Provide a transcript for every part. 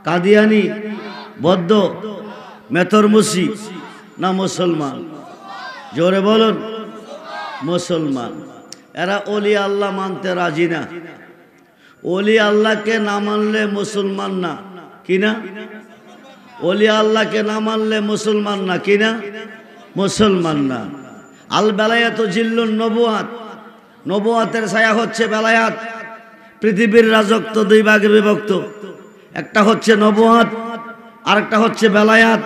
কাদিয়ানি, বৌদ্ধ, মেথরমুসি না মুসলমান? জোরে বলুন, মুসলমান। এরা ওলি আল্লাহ মানতে রাজি না। ওলি আল্লাহকে না মানলে মুসলমান না, কিনা? ওলি আল্লাহকে না মানলে মুসলমান না, কিনা? মুসলমান না। আল বেলায়াত জিল্লুন নবুয়াত, নবুয়াতের ছায়া হচ্ছে বেলায়াত। পৃথিবীর রাজত্ব দুই ভাগে বিভক্ত, একটা হচ্ছে নবুয়াত আর একটা হচ্ছে বেলায়াত।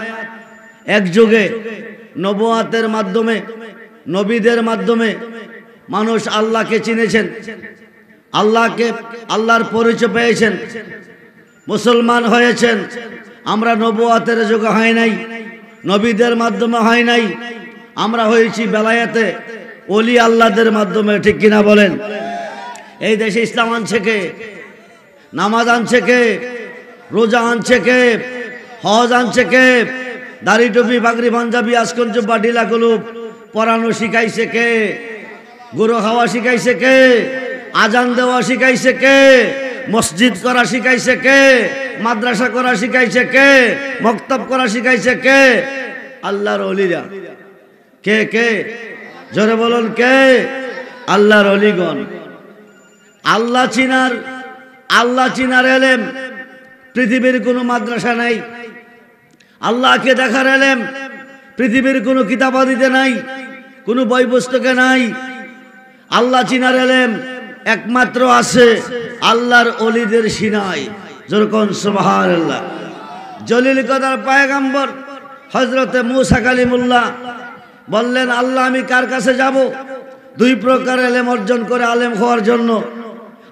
এক যুগে নবুয়াতের মাধ্যমে, নবীদের মাধ্যমে মানুষ আল্লাহকে চিনেছেন, আল্লাহর পরিচয় পেয়েছেন, মুসলমান হয়েছেন। আমরা নবুয়াতের যুগে হয় নাই, নবীদের মাধ্যমে হয় নাই, আমরা হয়েছি বেলায়াতে, ওলি আল্লাহদের মাধ্যমে। ঠিক কিনা বলেন? এই দেশে ইসলাম আনছে কে? নামাজ আনছে কে? রোজা আনছে কে? হজ আনছে কে? দাড়ি টুপি পাগড়ি পাঞ্জাবি আজকন জুব্বা ঢিলা কুলুপ পরানো শিখাইছে কে? গুরু খাওয়া শিখাইছে কে? আজান দেওয়া শিখাইছে কে? মসজিদ করা শিখাইছে কে? মাদ্রাসা করা শিখাইছে কে? মক্তব করা শিখাইছে কে? আল্লাহর ওলিরা। কে কে? জোরে বলুন, কে? আল্লাহর ওলিগণ। আল্লাহ চিনার এলেম পৃথিবীর কোনো মাদ্রাসা নাই। আল্লাহকে দেখার এলেম পৃথিবীর কোনো কিতাবাদিতে নাই, কোনো বই পুস্তকে নাই। আল্লাহ চিনার এলেম একমাত্র আছে আল্লাহর ওলিদের সিনায়। যেরকম সুবহানাল্লাহ। জলিল কদর পয়গম্বর হযরতে মূসা কালিমুল্লাহ বললেন, আল্লাহ আমি কার কাছে যাব? দুই প্রকার এলেম অর্জন করে আলেম হওয়ার জন্য।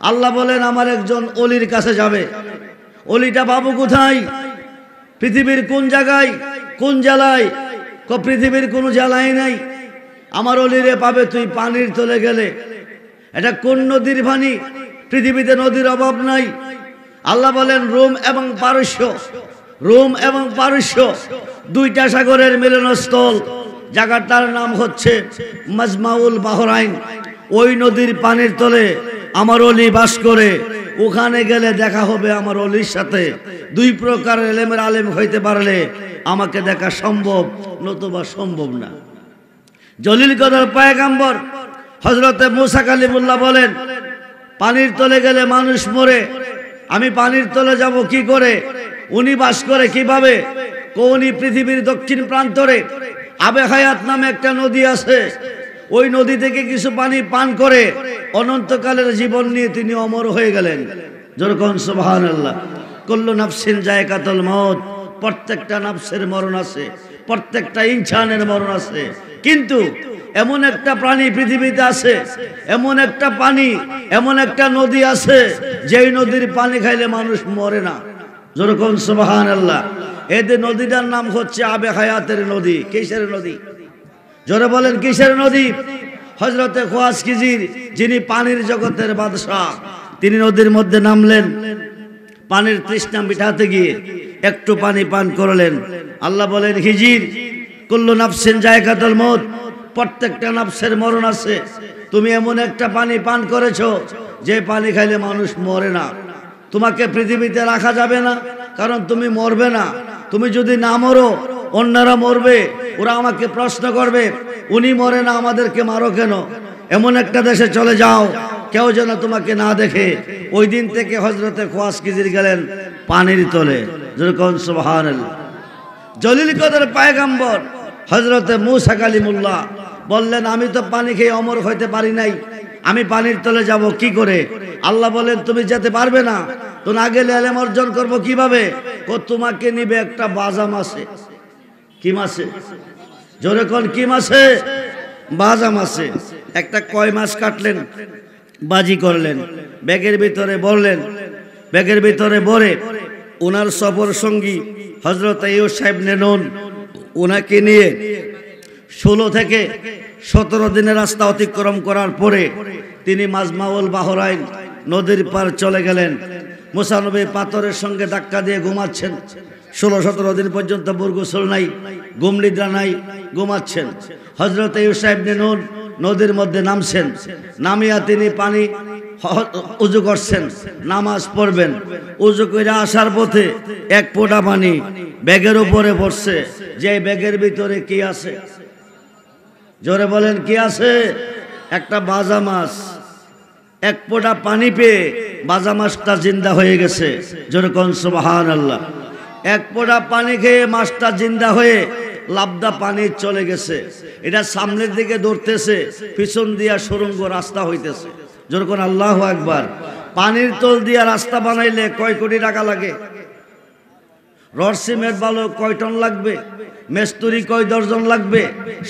আল্লাহ বলেন, আমার একজন ওলির কাছে যাবে। ওলিটা বাবু কোথায়? পৃথিবীর কোন জায়গায়, কোন জেলায়? পৃথিবীর কোনো জেলায় নাই। আমার ওলিরে পাবে তুই পানির তলে গেলে। এটা কোন নদীর পানি? পৃথিবীতে নদীর অভাব নাই। আল্লাহ বলেন, রোম এবং পারস্য, রোম এবং পারস্য দুইটা সাগরের মিলনস্থল। জায়গাটার নাম হচ্ছে মাজমাউল বাহরাইন। ওই নদীর পানির তলে আমার ওলি বাস করে। ওখানে গেলে দেখা হবে আমার ওলির সাথে। দুই প্রকার এলেমের আলেম হইতে পারলে আমাকে দেখা সম্ভব, নতুবা সম্ভব না। জলিল কদর পয়গম্বর হযরতে মূসা কালিমুল্লাহ বলেন, পানির তলে গেলে মানুষ মরে, আমি পানির তলে যাব কি করে? উনি বাস করে কিভাবে? উনি পৃথিবীর দক্ষিণ প্রান্তরে আবে হায়াত নামে একটা নদী আছে। ওই নদী থেকে কিছু পানি পান করে অনন্তকালের জীবন নিয়ে তিনি অমর হয়ে গেলেন। যেরকম সুবহানাল্লাহ। কুল্লু নাফসিন যায়কাতুল মউত, প্রত্যেকটা নাফসের মরণ আছে, প্রত্যেকটা ইনসানের মরণ আছে। কিন্তু এমন একটা প্রাণী পৃথিবীতে আছে, এমন একটা পানি, এমন একটা নদী আছে, যেই নদীর পানি খাইলে মানুষ মরে না। যেরকম সুবহানাল্লাহ। এদের নদীটার নাম হচ্ছে আবে হায়াতের নদী। কিসের নদী? জোরে বলেন, কিসের নদী? হযরতে খোয়াজ খিজির, যিনি পানির জগতের বাদশাহ, তিনি নদীর মধ্যে নামলেন। পানির তৃষ্ণা মিটাতে গিয়ে একটু পানি পান করলেন। আল্লাহ বলেন, খিজির, কুল্লু নাফসিন যায়কাতুল মউত, প্রত্যেকটা নাফসের মরণ আছে। তুমি এমন একটা পানি পান করেছো যে পানি খাইলে মানুষ মরে না। তোমাকে পৃথিবীতে রাখা যাবে না, কারণ তুমি মরবে না। তুমি যদি না মরো, অন্যরা মরবে, ওরা আমাকে প্রশ্ন করবে, উনি মরে না, আমাদেরকে মারো কেন? এমন একটা দেশে চলে যাও, কেউ যেন তোমাকে না দেখে। ওই দিন থেকে হযরতে খোয়াজ খিজির গেলেন পানির তলে। যেরকম সুবহানাল্লাহ। জলিল কদর পয়গম্বর হযরতে মূসা কালিমুল্লাহ বললেন, আমি তো পানি খেয়ে অমর হইতে পারি নাই, আমি পানির তলে যাব কি করে? আল্লাহ বলেন, তুমি যেতে পারবে না। তো না গেলে এলেম অর্জন করবো কিভাবে? তোমাকে নিবে একটা বাজা মাছে। কি মাছে? জোরে কোন, কি মাছে? বাজা মাছে। একটা কয় মাছ কাটলেন, বাজি করলেন, ব্যাগের ভিতরে ভরলেন। ব্যাগের ভিতরে ভরে ওনার সফর সঙ্গী হযরত ইউসুফ ইবনে নুন, ওনাকে নিয়ে 16 থেকে 17 দিনের রাস্তা অতিক্রম করার পরে তিনি মাজমাউল বাহরাইন নদীর পার চলে গেলেন। মুসা নবী পাথরের সঙ্গে ধাক্কা দিয়ে ঘুমাচ্ছেন। 16-17 দিন পর্যন্ত বুর গোসল নাই, ঘুম নিদ্রা নাই, ঘুমাচ্ছেন। হযরত ইউসুফ ইবনে নুন নদীর মধ্যে নামছেন, নামিয়া তিনি পানি উজু করছেন, নামাজ পড়বেন। উজু করে আসার পথে এক ফোঁটা পানি ব্যাগের উপরে পড়ছে। যে ব্যাগের ভিতরে কি আছে? জোরে বলেন কি আছে? একটা বাজা মাছ। এক ফোঁটা পানি পেয়ে বাজা মাছটা জিন্দা হয়ে গেছে। জোরে কোন সুবহানাল্লাহ। এক ফোঁটা পানি খেয়ে মাছটা জিন্দা হয়ে লাবদা পানি চলে গেছে। এটা সামনের দিকে দৌড়তেছে, পিছন দিয়া সুড়ঙ্গ রাস্তা হইতেছে। জোরে কোন আল্লাহু আকবার। পানির তল দিয়া রাস্তা বানাইলে কয় কোটি টাকা লাগে? রড সিমেন্ট বালু কয় টন লাগবে? মেস্তুরি কয় দর্জন লাগবে?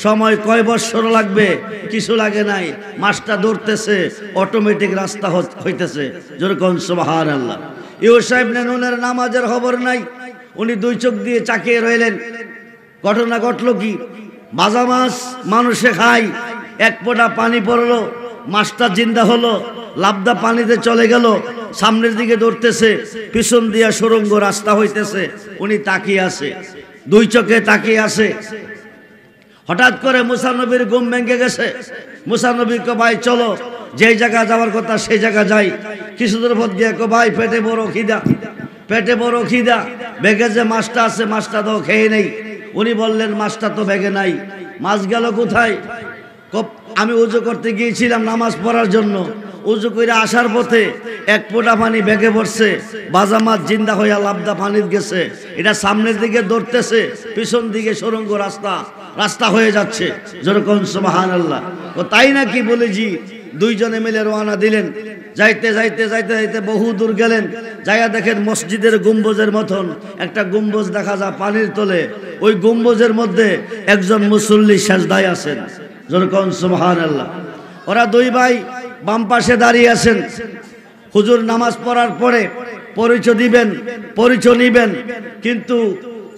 সময় কয় বৎসর লাগবে? কিছু লাগে নাই, মাছটা দৌড়তেছে, অটোমেটিক রাস্তা হইতেছে। জোরে কোন সুবহানাল্লাহ। ইউসা ইবনে নুনের নামাজের খবর নাই, উনি দুই চোখ দিয়ে চাকিয়ে রইলেন। ঘটনা ঘটলো কি? বাজা মাছ মানুষে খায়, এক ফোঁটা পানি পড়লো, মাছটা জিন্দা হলো, লাবদা পানিতে চলে গেল, সামনের দিকে দৌড়তেছে, পিছন দিয়া সুড়ঙ্গ রাস্তা হইতেছে। উনি তাকিয়ে আছে, দুই চোখে তাকিয়ে আছে। হঠাৎ করে মুসা নবীর ঘুম ভেঙে গেছে। মুসা নবী কো ভাই চলো, যেই জায়গা যাওয়ার কথা সেই জায়গা যাই। কিছু দূর পথ গিয়ে কো ভাই পেটে বড় খিদা, পেটে বড় খিদা, ব্যাগে যে মাছটা আছে মাছটা তো খেয়ে নেই। উনি বললেন মাছটা তো ব্যাগে নাই। মাছ গেল কোথায়? আমি উজু করতে গিয়েছিলাম নামাজ পড়ার জন্য, উজু করে আসার পথে এক ফোঁটা পানি ব্যাগে পড়ছে, বাজা মাছ জিন্দা হইয়া লাবদা পানিতে গেছে। এটা সামনের দিকে দৌড়তেছে, পিছন দিকে সুড়ঙ্গ রাস্তা হয়ে যাচ্ছে। যেরকম সুবহানাল্লাহ। ও তাই নাকি বলেছি। দুইজনে মিলে রওনা দিলেন। যাইতে যাইতে যাইতে যাইতে বহু দূর গেলেন। যাইয়া দেখেন মসজিদের গম্বুজের মতন একটা গম্বুজ দেখা যায় পানির তলে। ওই গম্বুজের মধ্যে একজন মুসল্লি সেজদায় আছেন। যেরকম সুবহানাল্লাহ। ওরা দুই ভাই বাম পাশে দাঁড়িয়ে আছেন। হুজুর নামাজ পড়ার পরে পরিচয় দিবেন, পরিচয় নিবেন, কিন্তু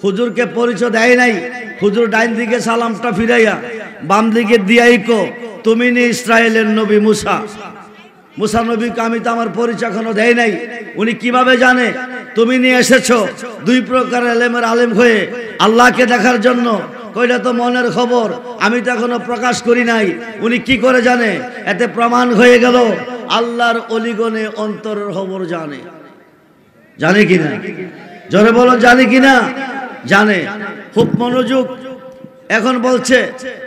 হুজুরকে পরিচয় দেয় নাই। হুজুর ডাইন দিকে সালামটা ফিরাইয়া বাম দিকে দিয়াই কো তুমি নি ইসরায়েলের নবী মুসা। মুসা নবীকে আমি তো আমার পরিচয় এখনো দেয় নাই। উনি কিভাবে জানে তুমি নিয়ে এসেছো? দুই প্রকার এলেমের আলেম হয়ে আল্লাহকে দেখার জন্য। কইটা তো মনের খবর, আমি তো এখনো প্রকাশ করি নাই। উনি কি করে জানে? এতে প্রমাণ হয়ে গেল আল্লাহর অলিগণে অন্তরের খবর জানে। জানে কিনা? জোরে বলো জানে কিনা? জানে। খুব মনোযোগ। এখন বলছে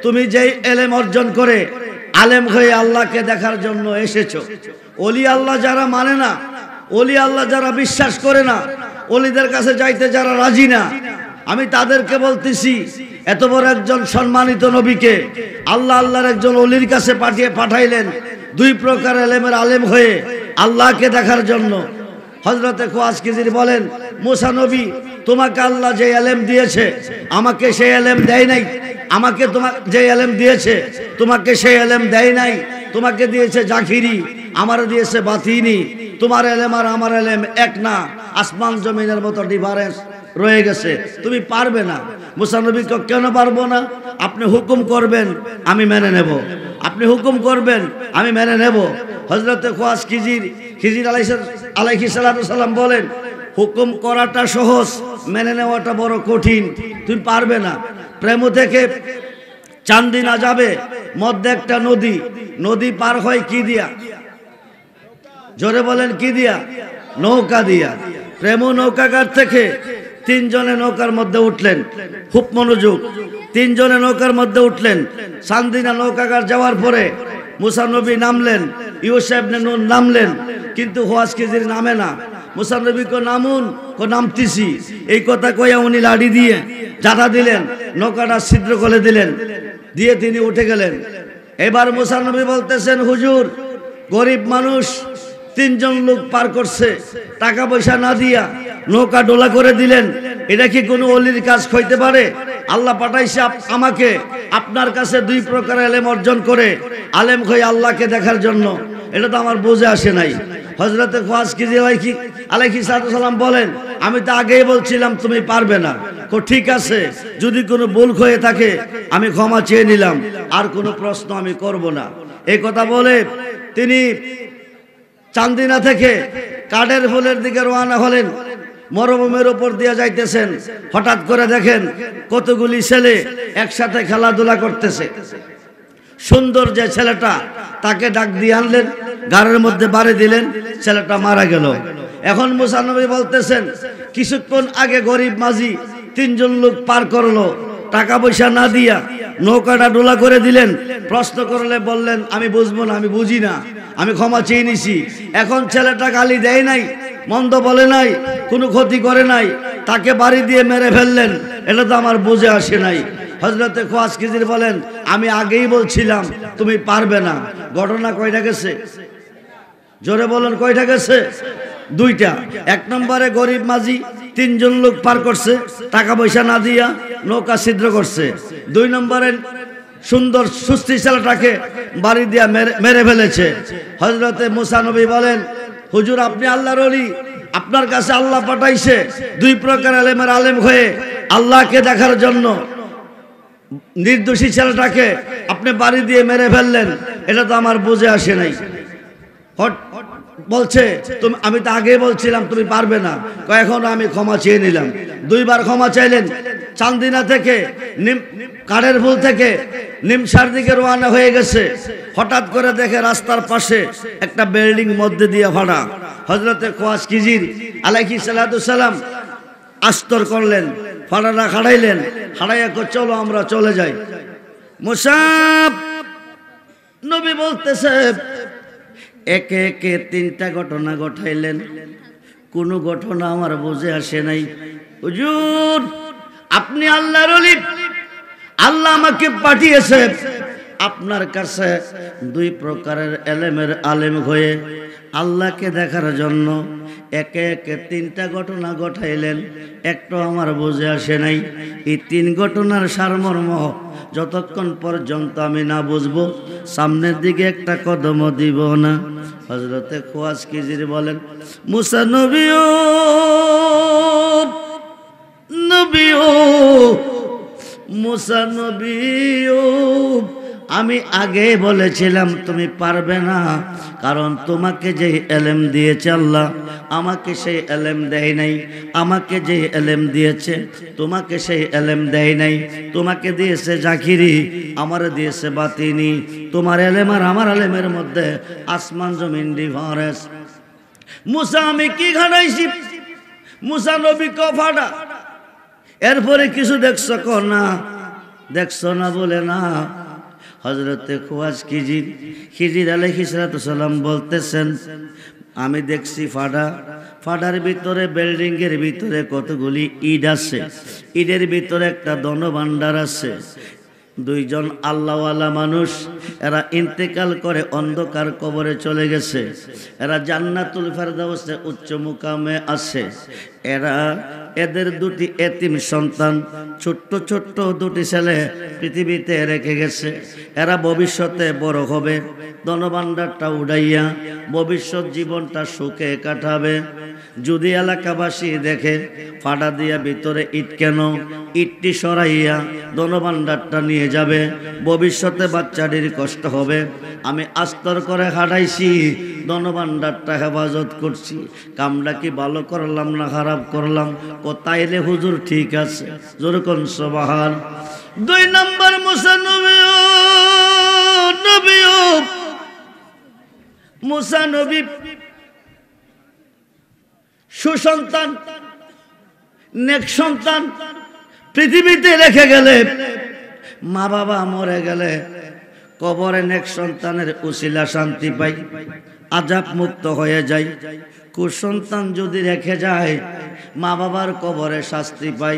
তুমি যেই এলেম অর্জন করে আলেম হয়ে আল্লাহকে দেখার জন্য এসেছো। ওলি আল্লাহ যারা মানে না, ওলি আল্লাহ যারা বিশ্বাস করে না, ওলিদের কাছে যাইতে যারা রাজি না, আমি তাদেরকে বলতেছি এত বড় একজন সম্মানিত নবীকে আল্লাহ আল্লাহর একজন ওলির কাছে পাঠাইলেন দুই প্রকার এলেমের আলেম হয়ে আল্লাহকে দেখার জন্য। হযরতে খোয়াজ খিজির বলেন, মুসা নবী তোমাকে আল্লাহ যে এলেম দিয়েছে আমাকে সেই এলেম দেয় নাই। আমাকে তোমাকে যে এলেম দিয়েছে তোমাকে সেই এলেম দেয় নাই। তোমাকে দিয়েছে জাকিরি, আমার দিয়েছে বাতিনি। তোমার এলেম আর আমার এলেম এক না, আসমান জমিনের মতো ডিফারেন্স রয়ে গেছে। তুমি পারবে না। মুসা নবী কেন পারবো না? আপনি হুকুম করবেন আমি মেনে নেব, আপনি হুকুম করবেন আমি মেনে নেব। হযরতে খোয়াজ খিজির আলাইহিস সালাম বলেন, হুকুম করাটা সহজ, মেনে নেওয়াটা বড় কঠিন। তুমি পারবে না। প্রেম থেকে চান্দিনা যাবে, মধ্যে একটা নদী, নদী পার হয় কি দিয়া? জোরে বলেন কি দিয়া? নৌকা দিয়া। প্রেম নৌকাঘাট থেকে তিনজনে নৌকার মধ্যে উঠলেন। খুব মনোযোগ। তিনজনে নৌকার মধ্যে উঠলেন। চান্দিনা নৌকাঘাট যাওয়ার পরে মুসা নবী নামলেন, ইউসা ইবনে নুন নামলেন, কিন্তু খোয়াজ খিজির নামে না। মুসা নবী কো নামুন, কো নামতিছি। এই কথা কইয়া উনি লাড়ি দিয়ে জাদা দিলেন, নৌকাটা ছিদ্র করে দিলেন, দিয়ে তিনি উঠে গেলেন। এবার মুসা নবী বলতেছেন, হুজুর গরিব মানুষ, তিনজন লোক পার করছে, টাকা পয়সা না দিয়া নৌকা ডোলা করে দিলেন। এটা কি কোনো ওলির কাজ হইতে পারে? আল্লাহ পাঠাইছে আমাকে আপনার কাছে দুই প্রকার এলেম অর্জন করে আলেম হয়ে আল্লাহকে দেখার জন্য। এটা তো আমার বুঝে আসে নাই। হযরতে খোয়াজ খিজির আলাইহিস সালাম বলেন, আমি তো আগেই বলছিলাম তুমি পারবে না। ঠিক আছে, যদি কোনো ভুল হয়ে থাকে আমি ক্ষমা চেয়ে নিলাম, আর কোনো প্রশ্ন আমি করব না। এই কথা বলে তিনি চান্দিনা থেকে কাঠের ফুলের দিকে রওনা হলেন। মরুভূমির উপর দিয়ে যাইতেছেন। হঠাৎ করে দেখেন কতগুলি ছেলে একসাথে খেলাধুলা করতেছে। সুন্দর যে ছেলেটা, তাকে ডাক দিয়ে আনলেন, গাড়ির মধ্যে বাড়ি দিলেন, ছেলেটা মারা গেল। এখন মুসা নবী বলতেছেন, কিছুক্ষণ আগে গরিব মাঝি 3 জন লোক পার করলো, টাকা পয়সা না দিয়া নৌকাটা ডোলা করে দিলেন। প্রশ্ন করলে বললেন, আমি বুঝবো না, আমি বুঝি না, আমি ক্ষমা চেয়ে নিছি। এখন ছেলেটা গালি দেয় নাই, মন্দ বলে নাই, কোনো ক্ষতি করে নাই, তাকে বাড়ি দিয়ে মেরে ফেললেন, এটা তো আমার বুঝে আসে নাই। হযরতে খোয়াজ খিজির বলেন, আমি আগেই বলছিলাম তুমি পারবে না। ঘটনা কয়টা গেছে? জোরে বলেন, কয়টা গেছে? 2টা। 1 নম্বরে গরিব মাঝি 3 জন লোক পার করছে, টাকা পয়সা না দিয়া নৌকা ছিদ্র করছে। 2 নম্বরে সুন্দর সুস্থি ছেলেটাকে বাড়ি দিয়া মেরে ফেলেছে। হযরতে মুসা নবী বলেন, হুজুর আপনি আল্লাহর ওলি, আপনার কাছে আল্লাহ পাঠাইছে 2 প্রকার আলেমের আলেম হয়ে আল্লাহকে দেখার জন্য। নির্দোষী ছেলেটাকে আপনি বাড়ি দিয়ে মেরে ফেললেন, এটা তো আমার বুঝে আসে নাই। বলছে, তুমি, আমি তো আগে বলছিলাম তুমি পারবে না। এখন আমি ক্ষমা চেয়ে নিলাম। 2 বার ক্ষমা চাইলেন। চান্দিনা থেকে কাঠের ফুল থেকে নিমসার দিকে রওনা হয়ে গেছে। হঠাৎ করে দেখে রাস্তার পাশে একটা বিল্ডিং মধ্যে দিয়ে ফাড়া। হযরতে খোয়াজ খিজির আলাইহিস সালাতু সালাম আস্তর করলেন, ফাড়াটা খাড়াইলেন, খাড়াইয়া চলো আমরা চলে যাই। মুসা নবী বলতেছে, একে একে 3টা ঘটনা ঘটাইলেন, কোনো ঘটনা আমার বুঝে আসে নাই। হুজুর আপনি আল্লাহর ওলি, আল্লাহ আমাকে পাঠিয়েছে আপনার কাছে 2 প্রকারের এলেমের আলেম হয়ে আল্লাহকে দেখার জন্য। একে একে 3টা ঘটনা ঘটাইলেন, একটা আমার বুঝে আসে নাই। এই 3 ঘটনার সারমর্ম যতক্ষণ পর্যন্ত আমি না বুঝবো, সামনের দিকে একটা কদম দিব না। হযরতে খোয়াজ খিজির বলেন, মুসা নবীও মুসা নবীও, আমি আগে বলেছিলাম তুমি পারবে না, কারণ তোমাকে যে এলেম দিয়েছে আল্লাহ, আমাকে সেই এলেম দেয় নাই। আমাকে যে এলেম দিয়েছে তোমাকে সেই এলেম দেয় নাই। তোমাকে দিয়েছে জাকিরি, আমার দিয়েছে বাতিনি। তোমার এলেম আর আমার এলেমের মধ্যে আসমান জমিন ডিফারেন্স। মুসা আমি কি ঘটাইছি? মুসা নবী কফাটা। এরপরে কিছু দেখছো না? দেখছো না বলে না। হযরতে খোয়াজ খিজির আলাইহিস সালাম বলতেছেন, আমি দেখছি ফাডার ভিতরে, বিল্ডিং এর ভিতরে কতগুলি ইট আছে, ইটের ভিতরে একটা ধনভাণ্ডার আছে। 2 জন আল্লাহওয়ালা মানুষ, এরা ইন্তেকাল করে অন্ধকার কবরে চলে গেছে। এরা জান্নাতুল ফেরদাউসে উচ্চ মুকামে আছে। এদের 2টি এতিম সন্তান, ছোট্ট ছোট্ট 2টি ছেলে পৃথিবীতে রেখে গেছে। এরা ভবিষ্যতে বড় হবে, ধনভাণ্ডারটা উড়াইয়া ভবিষ্যৎ জীবনটা সুখে কাটাবে। যদি এলাকাবাসী দেখে ফাটা দিয়া ভিতরে ইট কেন, ইটটি সরাইয়া ধনভাণ্ডারটা নিয়ে যাবে, ভবিষ্যতে বাচ্চাটির কষ্ট হবে। আমি আস্তর করে হাঁটাইছি, ধনভাণ্ডারটা হেফাজত করছি। কামটা কি ভালো করলাম না খারাপ করলাম? তাইলে হুজুর ঠিক আছে, যেরকম সুবহান। 2 নম্বর মুসা নবী সুসন্তান, নেক সন্তান পৃথিবীতে রেখে গেলে, মা বাবা মরে গেলে কবরে নেক সন্তানের উসিলা শান্তি পাই, আযাব মুক্ত হয়ে যায়। কুসন্তান যদি রেখে যায়, মা বাবার কবরে শাস্তি পাই।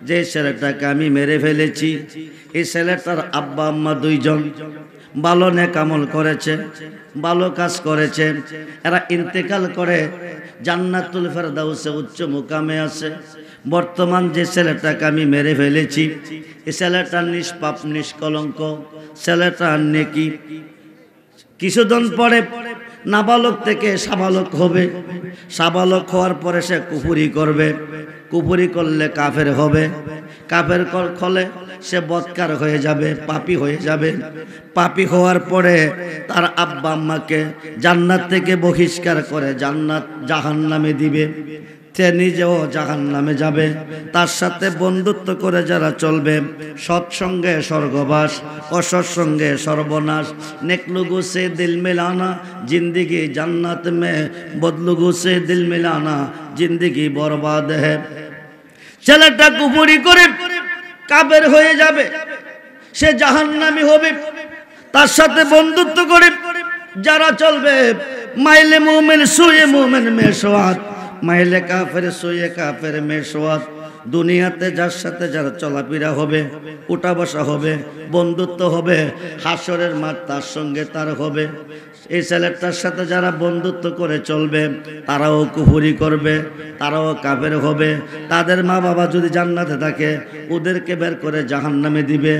যে ছেলেটাকে আমি মেরে ফেলেছি, এই ছেলেটার আব্বা আম্মা 2 জন ভালো নেক আমল করেছে, ভালো কাজ করেছে। এরা ইন্তেকাল করে জান্নাতুল ফেরদাউসে উচ্চ মুকামে আছে। বর্তমান যে ছেলেটাকে আমি মেরে ফেলেছি, এই ছেলেটা নিষ্পাপ নিষ্কলঙ্ক, ছেলেটা নেকি। কিছুদিন পরে নাবালক থেকে সাবালক হবে। সাবালক হওয়ার পরে সে কুফরি করবে। কুফরি করলে কাফের হবে। কাফের করলে সে বদকার হয়ে যাবে, পাপী হয়ে যাবে। পাপী হওয়ার পরে তার আব্বা আম্মাকে জান্নাত থেকে বহিষ্কার করে জাহান্নামে দিবে। সে নিজেও জাহান্নামে যাবে। তার সাথে বন্ধুত্ব করে যারা চলবে, সৎসঙ্গে স্বর্গবাস, অসৎসঙ্গে সর্বনাশ। নেক লোগোं से दिल मिलाना जिंदगी जन्नत में, बद लोगों से दिल मिलाना जिंदगी बर्बाद है। ছেলেটা কুফরি করে কাফের হয়ে যাবে, সে জাহান্নামী হবে। তার সাথে বন্ধুত্ব করে যারা চলবে, মাইলে মুমিন সুয়ে মুমিন মে সোয়াত, মাইলে কাফের সুয়ে কাফের মে সোয়াত। দুনিয়াতে যার সাথে যারা চলাফেরা হবে, উঠা বসা হবে, বন্ধুত্ব হবে, হাসরের মাঠ তার সঙ্গে তার হবে। এই ছেলেটার সাথে যারা বন্ধুত্ব করে চলবে, তারাও কুফরি করবে, তারাও কাফের হবে। তাদের মা বাবা যদি জান্নাতে থাকে, ওদেরকে বের করে জাহান্নামে দিবে।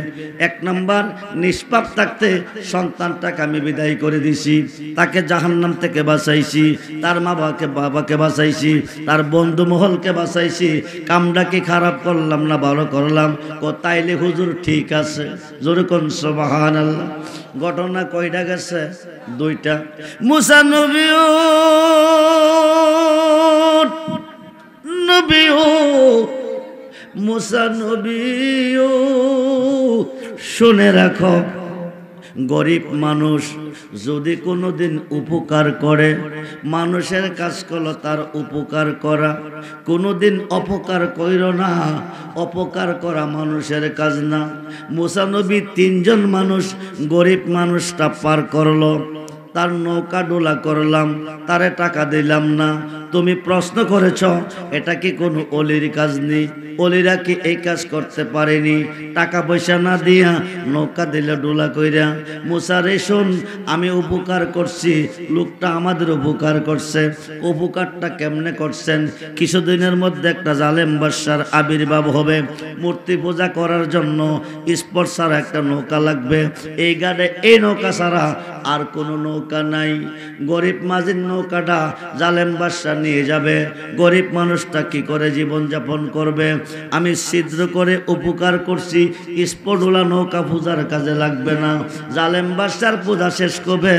এক নাম্বার, নিষ্পাপ থাকতে সন্তানটাকে আমি বিদায় করে দিছি, তাকে জাহান্নাম থেকে বাঁচাইছি, তার মা বাবাকে বাঁচাইছি, তার বন্ধু মহলকে বাঁচাইছি। কামটা কি খারাপ করলাম না ভালো করলাম? তাইলে হুজুর ঠিক আছে, জোরে কোন সুবহানাল্লাহ। ঘটনা কয়টা গেছে? দুইটা। মুসা মুসা নবীও শুনে রাখো, গরিব মানুষ যদি কোনোদিন উপকার করে, মানুষের কাজ করলো তার উপকার করা, কোনোদিন অপকার কইর না। অপকার করা মানুষের কাজ না। মুসা নবী 3 জন মানুষ, গরিব মানুষটা পার করলো, তার নৌকা ডোলা করলাম, তারে টাকা দিলাম না। তুমি প্রশ্ন করেছ এটা কি কোনো অলির কাজ নেই? অলিরা কি এই কাজ করতে পারেনি? টাকা পয়সা না দিয়া নৌকা দিলে ডোলা কইরা। মুসা রে শোন, আমি উপকার করছি, লোকটা আমাদের উপকার করছে। উপকারটা কেমনে করছেন? কিছুদিনের মধ্যে একটা জালেম বাদশার আবির্ভাব হবে, মূর্তি পূজা করার জন্য স্পট ছাড়া একটা নৌকা লাগবে। এই গাড়ে এই নৌকা ছাড়া আর কোনো নৌকা নাই। গরিব মাঝির নৌকাটা জালেম বাদশা নিয়ে যাবে। গরিব মানুষটা কি করে জীবন যাপন করবে? আমি ছিদ্র করে উপকার করছি, স্পটওয়ালা নৌকা পূজার কাজে লাগবে না। জালেম বাদশার পূজা শেষ করবে,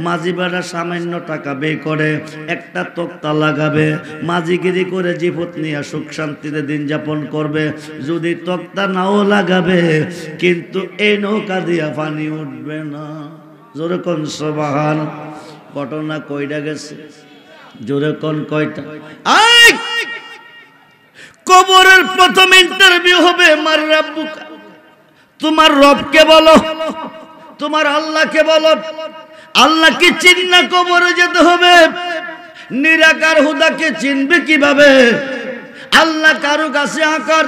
মাঝি বেড়া সামান্য টাকা ব্যয় করে একটা তক্তা লাগাবে, মাঝিগিরি করে জীবত নিয়ে সুখ শান্তিতে দিন যাপন করবে। যদি তক্তা নাও লাগাবে, কিন্তু এই নৌকা দিয়া পানি উঠবে না। জোরে কোন সুবহান। ঘটনা কয়টা গেছে? জোরে কোন কয়টা? কবরের প্রথম ইন্টারভিউ হবে, মার রাব্বুকা, তোমার রবকে বলো, তোমার আল্লাহকে বলো। আল্লাহকে চিন্না কবরে যেতে হবে। নিরাকার হুদাকে চিনবে কিভাবে? আল্লাহ কারো কাছে আকার,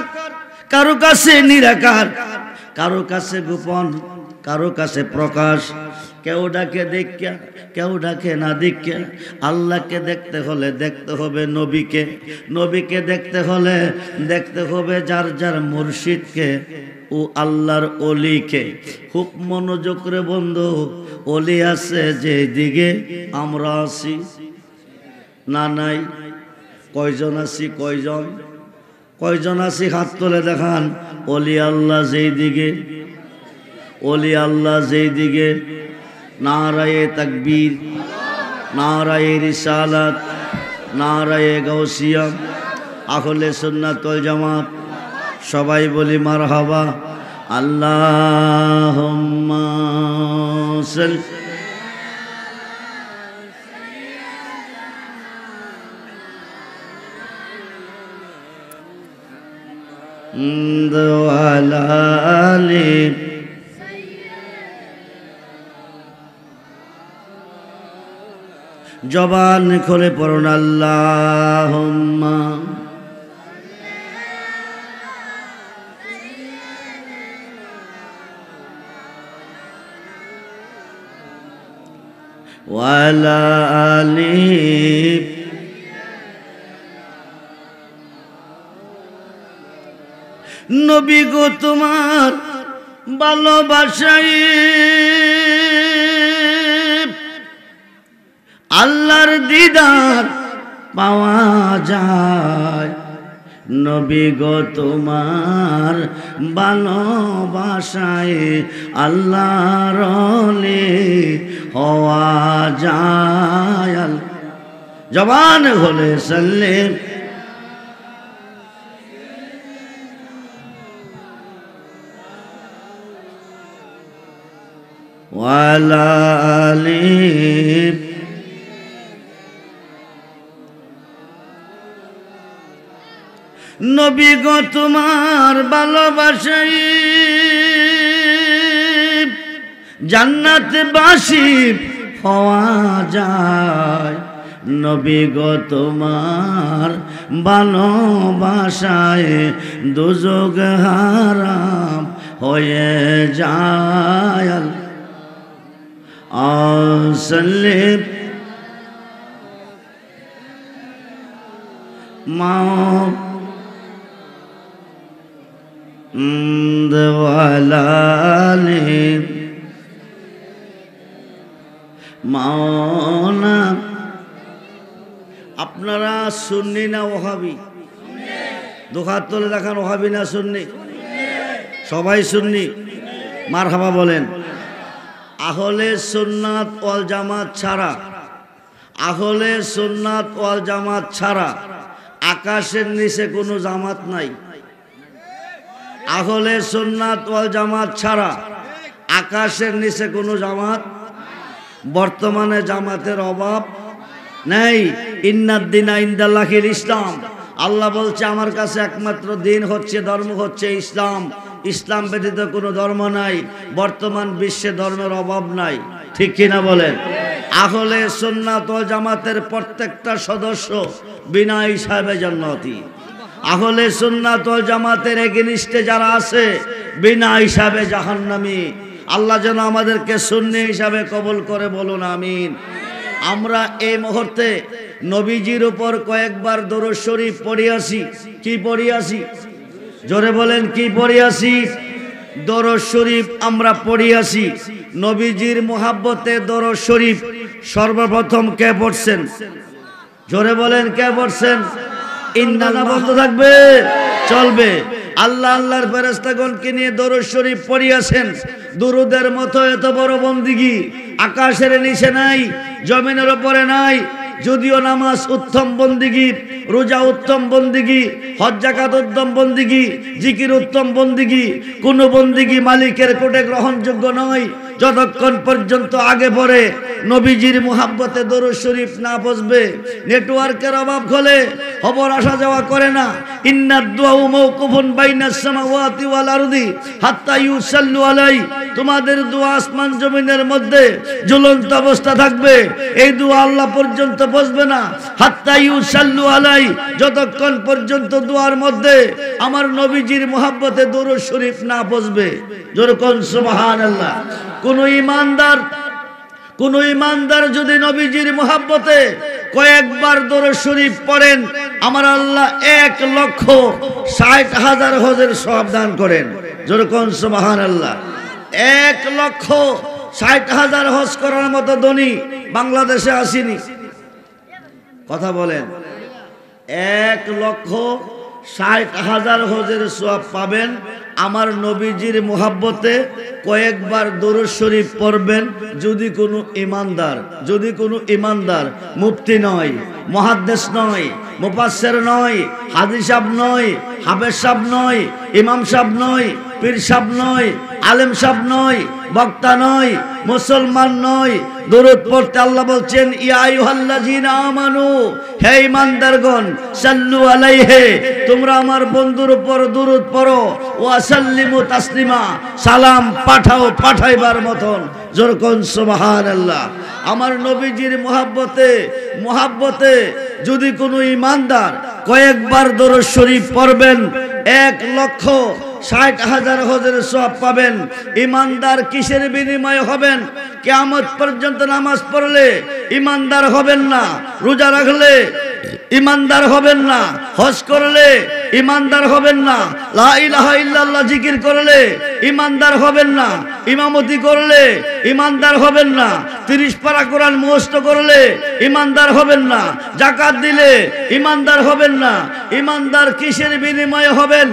কারো কাছে নিরাকার, কারো কাছে গোপন, কারো কাছে প্রকাশ। কেউ ডাকে দেখা, কেউ ডাকে না দেখা। আল্লাহকে দেখতে হলে দেখতে হবে নবীকে, নবীকে দেখতে হলে দেখতে হবে যার যার মুর্শিদকে ও আল্লাহর অলিকে। খুব মনোযোগ করে বন্ধু, অলি আছে যে দিকে আমরা আছি না নাই? কয়জন আছি? কয়জন কয়জন আছি? হাত তুলে দেখান। অলি আল্লাহ যেই দিকে, অলি আল্লাহ যেই দিকে। নারায়ে তাকবীর, নারায়ে রিসালাত, নারায়ে গাউসিয়া, আহলে সুন্নাত ওয়াল জামাত। সবাই বলি মারহাবা। আল্লাহুম্মা সাল্লি ওয়ালা আলি। জবান খুলে পড়ুন আল্লাহুম্মা ওয়ালা আলি। নবী গো তোমার ভালোবাসায় আল্লাহর দিদার পাওয়া যায়। নবী গো তোমার ভালোবাসায় আল্লাহর ওলি হওয়া যায়। জবান হলে সাল্লে ওয়ালা আলিহি। নবী গো তোমার ভালোবাসায় জান্নাতবাসী হওয়া যায়। নবী গো তোমার ভালোবাসায় দুজক হারাম হয়ে যায়। আসলে মা দেওয়ালালে মাওনা। আপনারা সুন্নি না ওহাবি? দুহাত তুলে দেখান, ওহাবি না সুন্নি? সবাই সুন্নি, মারহাবা বলেন। আহলে সুন্নাত ওয়াল জামাত ছাড়া, আহলে সুন্নাত ওয়াল জামাত ছাড়া আকাশের নিচে কোনো জামাত নাই। আহলে সুন্নাত ওয়াল জামাত ছাড়া আকাশের নিচে কোনো জামাত। বর্তমানে জামাতের অভাব নেই। ইন্নাদ্দিনা ইনদাল্লাহিল ইসলাম। আল্লাহ বলছে আমার কাছে একমাত্র দিন হচ্ছে, ধর্ম হচ্ছে ইসলাম। ইসলাম ব্যতীত কোনো ধর্ম নাই। বর্তমান বিশ্বে ধর্মের অভাব নাই, ঠিক কিনা বলেন? আহলে সুন্নাত ওয়াল জামাতের প্রত্যেকটা সদস্য বিনা হিসাবে জান্নাতি। আহলে সুন্নাত ওয়াল জামাতের এগেনিস্টে যারা আছে বিনা হিসাবে জাহান্নামী। আল্লাহ যেন আমাদেরকে সুন্নি হিসাবে কবুল করে, বলুন আমিন। আমরা এই মুহূর্তে নবীজির উপর কয়েকবার দরুদ শরীফ পড়িয়াছি। কি পড়িয়াছি? জোরে বলেন, কি পড়িয়াছি? দরুদ শরীফ আমরা পড়িয়াছি। নবীজির মুহাব্বতে দরুদ শরীফ সর্বপ্রথম কে পড়ছেন? জোরে বলেন, কে পড়ছেন? ইন্নানা বন্ধ থাকবে, চলবে। আল্লাহ আল্লাহর ফেরেশতাগণকে নিয়ে দরুদ শরীফ পড়িয়াছেন। দুরুদের মতো এত বড় বন্দিগি আকাশের নিচে নাই, জমিনের উপরে নাই। যদিও নামাজ উত্তম বন্দিগি, রোজা উত্তম বন্দিগি, হজ যাকাত উত্তম বন্দিগি, জিকির উত্তম বন্দিগি, কোন বন্দিগি মালিকের কোটে গ্রহণযোগ্য নয় যতক্ষণ পর্যন্ত আগে পরে নবীজির মুহাব্বতে দরুদ শরীফ না পৌঁছবে। নেটওয়ার্কের অভাব হলে খবর আসা যাওয়া করে না। ইন্নাদ দুআউ মাওকুফুন বাইনাস সামাওয়াতি ওয়াল আরদি হাত্তা ইউসাল্লু আলাই। তোমাদের দোয়া আসমান জমিনের মধ্যে ঝুলন্ত অবস্থা থাকবে। এই দোয়া আল্লাহ পর্যন্ত পৌঁছবে না। হাত্তা ইউসাল্লু আলাই, যতক্ষণ পর্যন্ত দোয়ার মধ্যে আমার নবীজির মুহাব্বতে দরুদ শরীফ না পৌঁছবে। যেরকম সুবহানাল্লাহ। কোন ইমানদার যদি নবীজির মুহাব্বতে কয়েকবার দরুদ শরীফ পড়েন, আমার আল্লাহ 1,60,000 হজের সওয়াব দান করেন। যেরকম সুবহানাল্লাহ। 1,60,000 হজ করার মতো ধনী বাংলাদেশে আসেনি। কথা বলেন। 1,60,000 হজের সওয়াব পাবেন আমার নবীজির মুহাব্বতে কয়েকবার দরুদ শরীফ পড়বেন। যদি কোনো ইমানদার মুফতি নয়, মুহাদ্দিস নয়, মুফাসসির নয়, হাদিস সাহেব নয়, হাফেজ সাহেব নয়, ইমাম সাহেব নয়, পীর সাহেব নয়, আলেম সাহেব নয়, বক্তা নয়, মুসলমান নয়, দরুদ পড়তে আল্লাহ বলছেন ইয়া আইয়ুহাল্লাযীনা আমানু, হে ঈমানদারগণ, সাল্লু আলাইহি, তোমরা আমার বন্ধুর উপর দরুদ পড়ো, ওয়া সাল্লিমু তাসলিমা, সালাম পাঠাও পাঠাইবার মতন। যেরকম সুবহানাল্লাহ। আমার নবীজির মুহাব্বতে যদি কোনো ঈমানদার কয়েকবার দরুদ শরীফ পড়বেন 1,60,000 হজের সওয়াব পাবেন। ঈমানদার কিসের বিনিময়ে হবেন? কিয়ামত পর্যন্ত নামাজ পড়লে ঈমানদার হবেন না, রোজা রাখলে ঈমানদার হবেন না, হজ করলে ঈমানদার হবেন না, লা ইলাহা ইল্লাল্লাহ জিকির করলে ঈমানদার হবেন না, ইমামতি করলে ঈমানদার হবেন না, 30 পারা কোরআন মুখস্থ করলে ঈমানদার হবেন না, যাকাত দিলে ঈমানদার হবেন না। ঈমানদার কিসের বিনিময়ে হবেন?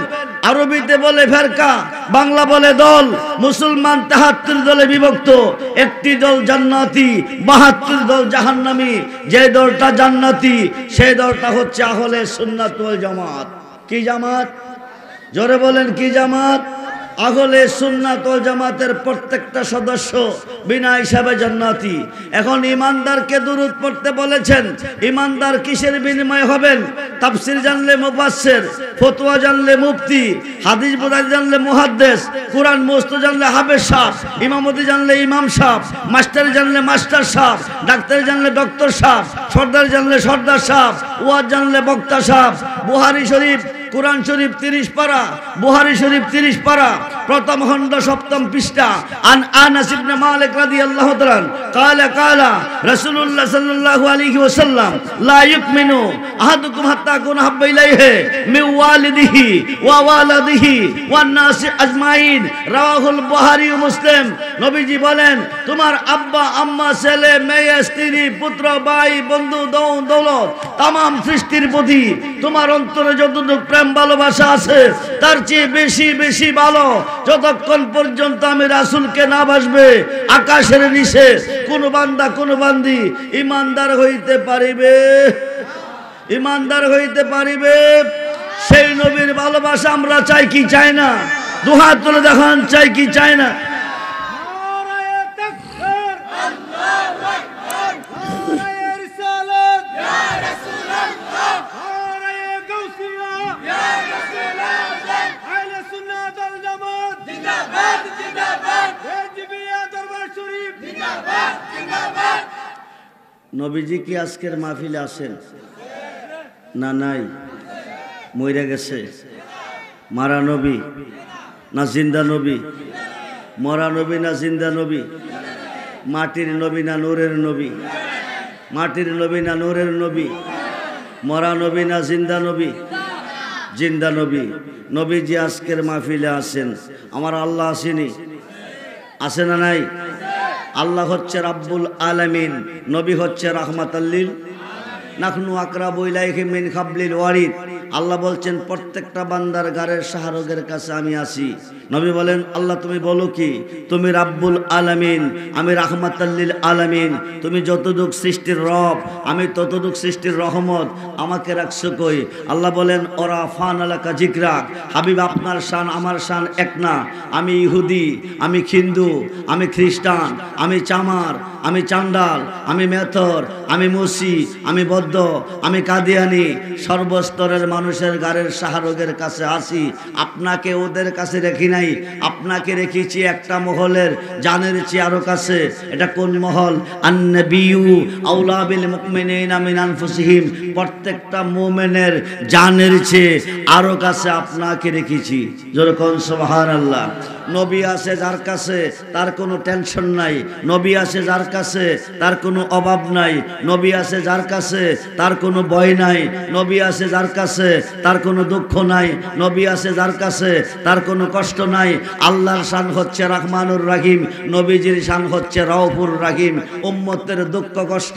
আরবিতে বলে ফেরকা, বাংলা বলে দল। মুসলমান 73 দলে বিভক্ত। একটি দল জান্নাতি, 72 দল জাহান্নামী। যে দলটা জান্নাতি সেই দলটা হচ্ছে আহলে সুন্নাত ওয়াল জামাত। কি জামাত? জোরে বলেন, কি জামাত? আহলে সুন্নাত ওয়াল জামাতের প্রত্যেকটা সদস্য বিনা হিসাবে জান্নাতি। এখন ইমানদারকে দুরূদ পড়তে বলেছেন। ইমানদার কিসের বিনিময় হবেন? তাফসীর জানলে মুফাসসির, ফতোয়া জানলে মুফতি, হাদিস বোঝা জানলে মুহাদ্দিস, কোরআন মুখস্থ জানলে হাফেজ সাহেব, ইমামতি জানলে ইমাম সাহেব, মাস্টার জানলে মাস্টার সাহেব, ডাক্তার জানলে ডক্টর সাহেব, সর্দার জানলে সর্দার সাহেব, ওয়াজ জানলে বক্তা সাহেব। বুখারী শরীফ, কুরআন শরীফ 30 পারা, বুখারী শরীফ 30 পারা, প্রথম খণ্ড 7ম পৃষ্ঠা। আন আনাস ইবনে মালিক রাদিয়াল্লাহু তাআলা কালা রাসূলুল্লাহ সাল্লাল্লাহু আলাইহি ওয়াসাল্লাম লা ইউমিনু আহাদুকুম হাত্তা কুনা হাব্বা ইলাইহি মিন ওয়ালিদিহি ওয়া ওয়ালাদিহি ওয়ান নাসি আজমাইন। রাওয়াহুল বুখারী ও মুসলিম। নবীজি বলেন, তোমার আব্বা আম্মা, ছেলে মেয়ে, স্ত্রী, পুত্র, ভাই, বন্ধু, দৌলত, তামাম সৃষ্টির প্রতি তোমার অন্তরে যতটুকু প্রেম ভালোবাসা আছে তার চেয়ে বেশি বেশি ভালো যতক্ষণ পর্যন্ত আমি রাসূলকে না বাসবে আকাশের নিচে কোন বান্দা কোন বান্দি ইমানদার হইতে পারিবে, ইমানদার হইতে পারিবে। সেই নবীর ভালোবাসা আমরা চাই কি চাই না? দুহাত তুলে দেখান, চাই কি চাই না? নবীজি কি আজকের মাহফিলে আছেন? না, নাই, মইরা গেছে। মারা নবী না জিন্দা নবী? মরা নবী না জিন্দা নবী? মাটির নবী না নূরের নবী? মাটির নবী না নূরের নবী? মরা নবী না জিন্দা নবী? জিন্দা নবী। নবীজি আজকের মাহফিলে আছেন। আমার আল্লাহ আসেনি? আছে না নাই? আল্লাহ হচ্ছে রাব্বুল আলামিন, নবী হচ্ছে রাহমাতাল লিল। নাহনু আকরাবু ইলাইহি মিন হাবলিল ওয়ারিদ। আল্লাহ বলছেন প্রত্যেকটা বান্দার গারের শাহরগের কাছে আমি আছি। নবী বলেন, আল্লাহ তুমি বলো কি? তুমি রাব্বুল আলামিন, আমি রাহমাতাল লিল আলামিন। তুমি যতটুক সৃষ্টির রব, আমি ততটুক সৃষ্টির রহমত, আমাকে রাখছো কই? আল্লাহ বলেন, ওরা ফান আলাকা জিকরাক। হাবিব, আপনার শান আমার শান এক না। আমি ইহুদি, আমি হিন্দু, আমি খ্রিস্টান, আমি চামার, আমি চান্ডাল, আমি মেথর, আমি মুসি, আমি বৌদ্ধ, আমি কাদিয়ানি, সর্বস্তরের মানুষের গারের শাহরগের কাছে আসি। আপনাকে ওদের কাছে রেখি নাই, আপনাকে রেখেছি একটা মহলের জানের চেয়ে আরো কাছে। এটা কোন মহল? আন-নাবিয়্যু আওলা বিল মুমিনিনা মিন আনফুসিহিম। প্রত্যেকটা মুমিনের জানের চেয়ে আরো কাছে আপনাকে রেখেছি। জোরে কোন সুবহানাল্লাহ। নবী আছে যার কাছে তার কোনো টেনশন নাই, নবী আছে যার কাছে তার কোনো অভাব নাই, নবী আছে যার কাছে তার কোনো ভয় নাই, নবী আছে যার কাছে তার কোনো দুঃখ নাই, নবী আছে যার কাছে তার কোনো কষ্ট নাই। আল্লাহর শান হচ্ছে রহমানুর রহিম, নবীজির শান হচ্ছে রউফুর রহিম। উম্মতের দুঃখ কষ্ট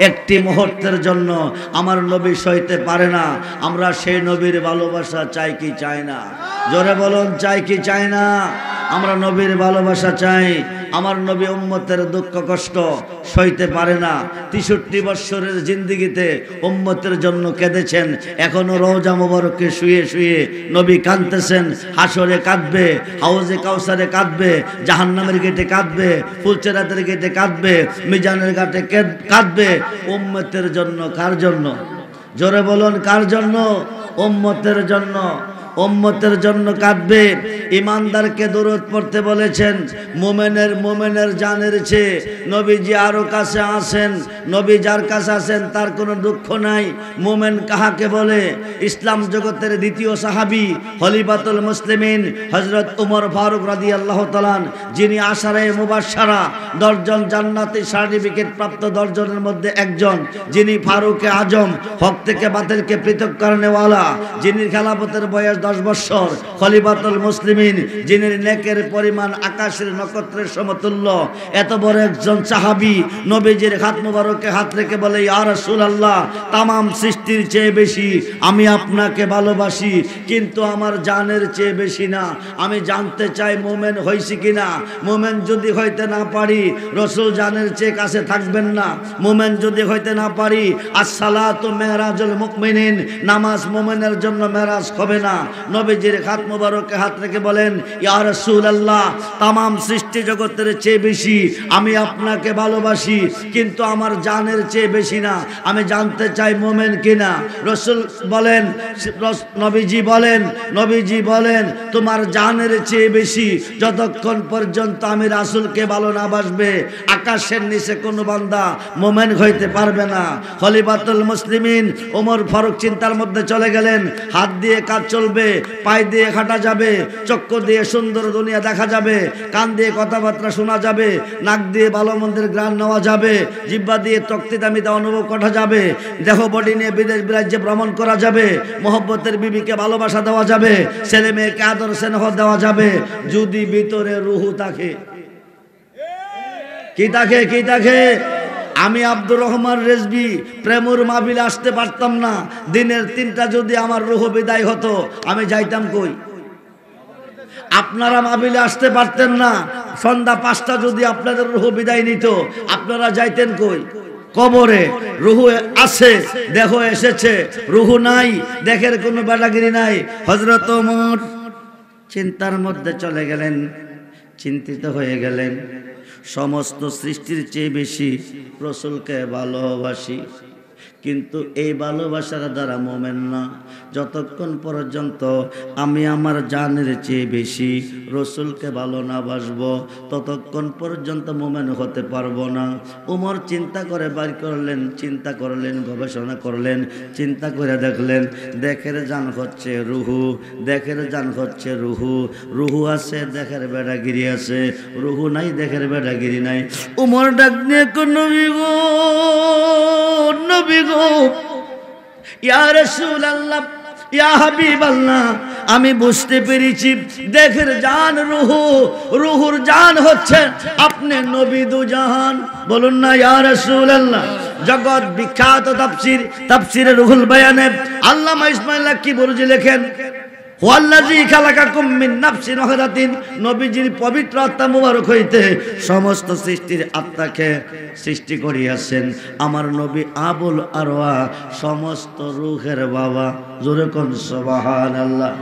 একটি মুহূর্তের জন্য আমার নবী সইতে পারে না। আমরা সেই নবীর ভালোবাসা চাই কি চাই না? জোরে বলুন, চাই কি চাই না? আমরা নবীর ভালোবাসা চাই। আমার নবী উম্মতের দুঃখ কষ্ট সইতে পারে না। 63 বৎসরের জিন্দেগিতে উম্মতের জন্য কেঁদেছেন। এখনো রওজা মুবারকে শুয়ে শুয়ে নবী কাঁদতেছেন। হাসরে কাঁদবে, হাউজে কাউসারে কাঁদবে, জাহান্নামের গেটে কাঁদবে, ফুলচেরাতের গেটে কাঁদবে, মিজানের ঘাটে কাঁদবে। উম্মতের জন্য। কার জন্য? জোরে বলুন, কার জন্য? উম্মতের জন্য। উম্মতের জন্য কাঁদবে। ইমানদারকে দরুদ পড়তে বলেছেন। মুমিনের জানের চেয়ে নবীজি আরো কাছে আছেন। নবী যার কাছে আছেন তার কোনো দুঃখ নাই। মুমিন কাহাকে বলে? ইসলাম জগতের দ্বিতীয় সাহাবী খলিফাতুল মুসলিমিন হযরত ওমর ফারুক রাদিয়াল্লাহু তাআলা, যিনি আশারায়ে মুবাশশারা 10 জন জান্নাতি সার্টিফিকেট প্রাপ্ত 10 জনের মধ্যে একজন, যিনি ফারুকে আজম, হক থেকে বাতিলকে পৃথক করেনেওয়ালা, যিনি খেলাফতের বয়স 10 বছর, খলিফাতুল মুসলিমিন, যিনি নেকের পরিমাণ আকাশের নক্ষত্রের সমতুল্য। এত বড় একজন সাহাবী নবীজির হাত মুবারকে হাত রেখে বলে, ইয়া রাসূলুল্লাহ, তামাম সৃষ্টির চেয়ে বেশি আমি আপনাকে ভালোবাসি, কিন্তু আমার জানের চেয়ে বেশি না। আমি জানতে চাই মুমিন হইছি কিনা। মুমিন যদি হইতে না পারি, রাসূল জানের চেয়ে কাছে থাকবেন না। মুমিন যদি হইতে না পারি, আসসালাতু মেরাজুল মুমিনিন, নামাজ মুমিনের জন্য মেরাজ হবে না। নবীজির হাত মোবারকে হাত রেখে বলেন, ইয়া রাসূলুল্লাহ, তামাম সৃষ্টি জগতের চেয়ে বেশি আমি আপনাকে ভালোবাসি, কিন্তু আমার জানের চেয়ে বেশি না। আমি জানতে চাই মোমেন কিনা। রাসূল বলেন, নবীজি বলেন তোমার জানের চেয়ে বেশি। যতক্ষণ পর্যন্ত আমি রাসূলকে ভালো না বাসবে, আকাশের নিচে কোনো বান্দা মোমেন হইতে পারবে না। খলিফাতুল মুসলিমিন ওমর ফারুক চিন্তার মধ্যে চলে গেলেন। হাত দিয়ে কাজ চলবে, পায়ে দিয়ে হাঁটা যাবে, চক্ষু দিয়ে সুন্দর দুনিয়া দেখা যাবে, কান দিয়ে কথাবার্তা শোনা যাবে, নাক দিয়ে ভালো মন্দের ঘ্রাণ নেওয়া যাবে, জিহ্বা দিয়ে তক্তিদামিতা অনুভব করা যাবে, দেহ বডি নিয়ে বিদেশ বিরাজ্যে ভ্রমণ করা যাবে, মহব্বতের বিবিকে ভালোবাসা দেওয়া যাবে, ছেলে মেয়েকে আদর স্নেহ দেওয়া যাবে, যদি ভিতরে রুহু থাকে। কি থাকে? আমি আব্দুর রহমান রেজবি প্রেমুর মাহফিলে আসতে পারতাম না। দিনের 3টা যদি আমার রুহ বিদায় হতো, আমি যাইতাম কই? আপনারা মাহফিলে আসতে পারতেন না। সন্ধ্যা 5টা যদি আপনাদের রুহ বিদায় নিত, আপনারা যাইতেন কই? কবরে। রুহু আছে, দেহ এসেছে, রুহু নাই, দেখের কোনো বেটাগিরি নাই। হযরত ওমর চিন্তার মধ্যে চলে গেলেন, চিন্তিত হয়ে গেলেন। সমস্ত সৃষ্টির চেয়ে বেশি রাসূলকে ভালোবাসি, কিন্তু এই ভালোবাসার দ্বারা মোমেন না। যতক্ষণ পর্যন্ত আমি আমার জানের চেয়ে বেশি রাসূলকে ভালো না বাসবো, ততক্ষণ পর্যন্ত মোমেন হতে পারবো না। ওমর চিন্তা করে বাইর করলেন, চিন্তা করলেন, গবেষণা করলেন, চিন্তা করে দেখলেন দেখের জান হচ্ছে রুহু, দেখের জান হচ্ছে রুহু। রুহু আছে, দেখের বেড়াগিরি আছে, রুহু নাই, দেখের বেড়াগিরি নাই। ওমর ডাক দিয়ে নবী গো, নবী গো, ইয়া রাসূলুল্লাহ, ইয়া হাবিবাল্লাহ, আমি বুঝতে পেরেছি দেখের জান রুহু, রুহুর জান হচ্ছে আপনি নবী দু জাহান। বলুন না ইয়া রাসূলুল্লাহ। জগৎ বিখ্যাত তাফসীরে রুহুল বায়ানে আল্লামা ইসমাঈল লাক্কি বুরজি লেখেন, ওয়াল্লাযী খালাকাকুম মিন নাফসিন ওয়াহিদাতিন, নবীজির পবিত্র আত্মা মুবারক হইতে সমস্ত সৃষ্টির আত্মাকে সৃষ্টি করিয়াছেন। আমার নবী আবুল আরওয়া সমস্ত রূহের বাবা। জোরে কোন সুবহানাল্লাহ।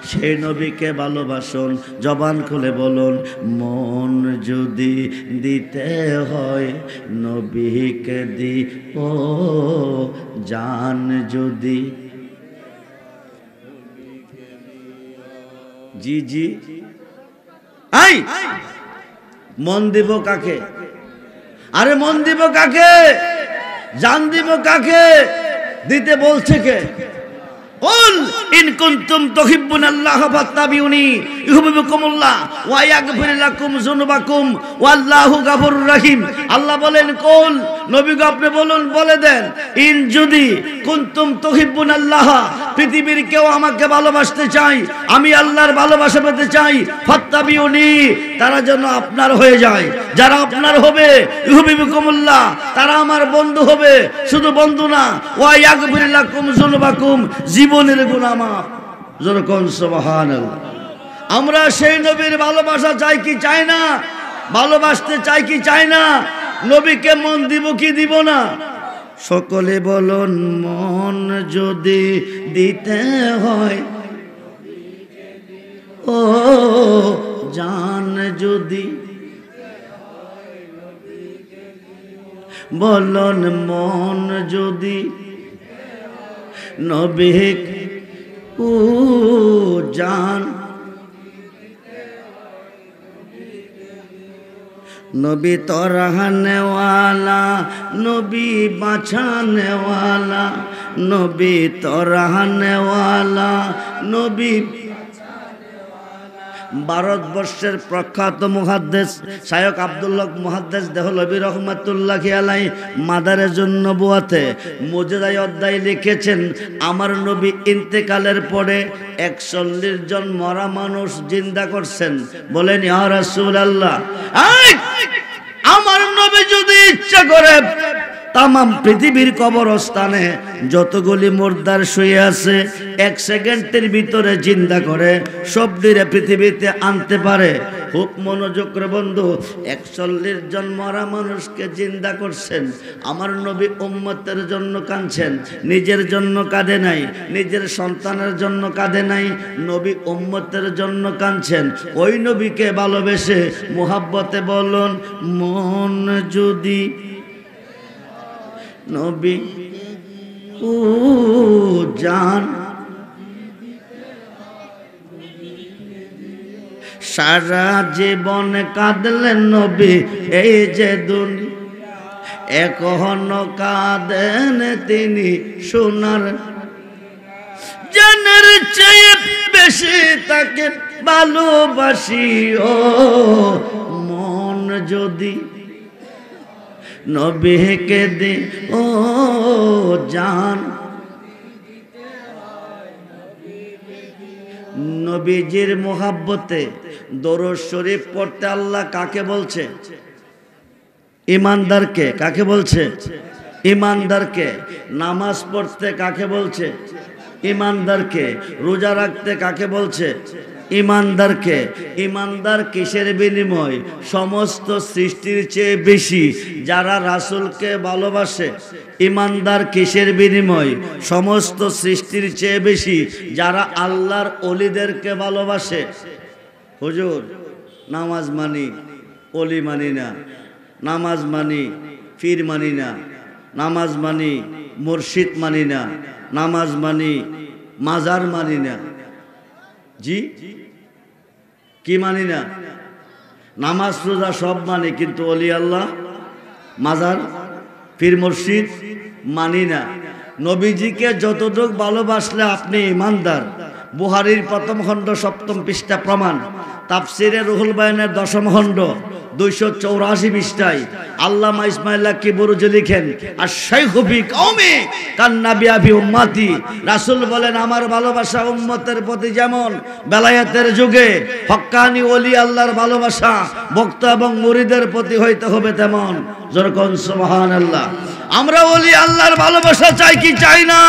সেই নবীকে ভালোবাসুন, জবান খুলে বলুন, মন যদি দিতে হয় নবীকে দিও, জান যদি। জি জি, আই মন দিব কাকে? আরে মন দিব কাকে? জান দিব কাকে? দিতে বলছে কে? কুল ইন কুনতুম তুহিব্বুনাল্লাহ ফাত্তাবিউনি ইউহিব্বুকুমুল্লাহ ওয়া ইয়াগফির লাকুম যুনুবাকুম ওয়াল্লাহু গফুরুর রহিম। আল্লাহ বলেন, কুল নবী গো আপনি বলুন, বলে দেন, ইন যদি কুনতুম তুহিব্বুনাল্লাহ, পৃথিবীর কেউ আমাকে ভালোবাসতে চাই, আমি আল্লাহর ভালোবাসা পেতে চাই, ফাত্তাবিউনি, তারা যেন আপনার হয়ে যায়। যারা আপনার হবে, ইউহিব্বুকুমুল্লাহ, তারা আমার বন্ধু হবে। শুধু বন্ধু না, ওয়া ইয়াগফির লাকুম যুনুবাকুম, জীবনের গুনাহ মাফ। যেরকম সুবহানাল্লাহ। আমরা সেই নবীর ভালোবাসা চাই কি চাই না? ভালোবাসতে চাই কি চাই না? নবীকে মন দিব কি দিব না? সকলে বলুন, মন যদি দিতে হয়, ও জান যদি। বলুন, মন যদি নবী ও জান। নবী তরহানে ওয়ালা, নবী বাঁচানে ওয়ালা, নবী তরহানে ওয়ালা, নবী। ভারতবর্ষের প্রখ্যাত মুহাদ্দিস শায়খ আব্দুল্লাহ মুহাদ্দিস দেহলভী রহমাতুল্লাহি আলাইহি মাদারেজুন নবুওয়াতে মুজিজায়ে অধ্যায় লিখেছেন, আমার নবী ইন্তেকালের পরে 41 জন মরা মানুষ জিন্দা করছেন। বলেন ইয়া রাসূলুল্লাহ, আমার নবী যদি ইচ্ছা করে তামাম পৃথিবীর কবরস্থানে যতগুলি মুর্দার শুয়ে আছে 1 সেকেন্ডের ভিতরে জিন্দা করে সবদিরে পৃথিবীতে আনতে পারে। খুব মনোযোগ করে বন্ধু, 41 জন মরা মানুষকে জিন্দা করছেন। আমার নবী উম্মতের জন্য কাঁদছেন, নিজের জন্য কাঁদে নাই, নিজের সন্তানের জন্য কাঁদে নাই, নবী উম্মতের জন্য কাঁদছেন। ওই নবীকে ভালোবেসে মুহাব্বতে বলুন, মন যদি নবী ও জান সারা জীবন কাঁদলেন নবী, এই যে দুনিয়া এখনো কাঁদেন তিনি সোনার জানের চেয়ে বেশি তাকে ভালোবাসি। ও মন যদি নবীকে দে ও জান, নবীজির মোহাব্বতে দরুদ শরীফ পড়তে আল্লাহ কাকে বলছে? ইমানদারকে। কাকে বলছে? ইমানদারকে। নামাজ পড়তে কাকে বলছে? ইমানদারকে। রোজা রাখতে কাকে বলছে? ইমানদারকে। ইমানদার কিসের বিনিময়? সমস্ত সৃষ্টির চেয়ে বেশি যারা রাসূলকে ভালোবাসে। ইমানদার কিসের বিনিময়? সমস্ত সৃষ্টির চেয়ে বেশি যারা আল্লাহর ওলিদেরকে ভালোবাসে। হুজুর নামাজ মানি, ওলি মানি না। নামাজ মানি, পীর মানি না। নামাজ মানি, মুর্শিদ মানি না। নামাজ মানি, মাজার মানি না। জি কি মানি না? নামাজ রোজা সব মানি, কিন্তু ওলি আল্লাহ, মাজার, পীর মুর্শিদ মানি না। নবীজিকে যতটুক ভালোবাসলে আপনি ইমানদার। বুখারীর 1ম খণ্ড 7ম পৃষ্ঠা প্রমাণ। তাফসিরে রুহুল বায়ানের 10ম খণ্ড 284 পৃষ্ঠায় আল্লামা ইসমাইল কিবরুজি লিখেন, আর শাইখু ফি কওমি কান নাবি ফি উম্মতি। রাসূল বলেন, আমার ভালোবাসা উম্মতের প্রতি যেমন বেলায়েতের যুগে হক্কানি ওলি আল্লাহর ভালোবাসা বক্তা এবং মুরিদের প্রতি হইতে হবে তেমন। জোরে কোন সুবহানাল্লাহ। আমরা ওলি আল্লাহর ভালোবাসা চাই কি চাই না?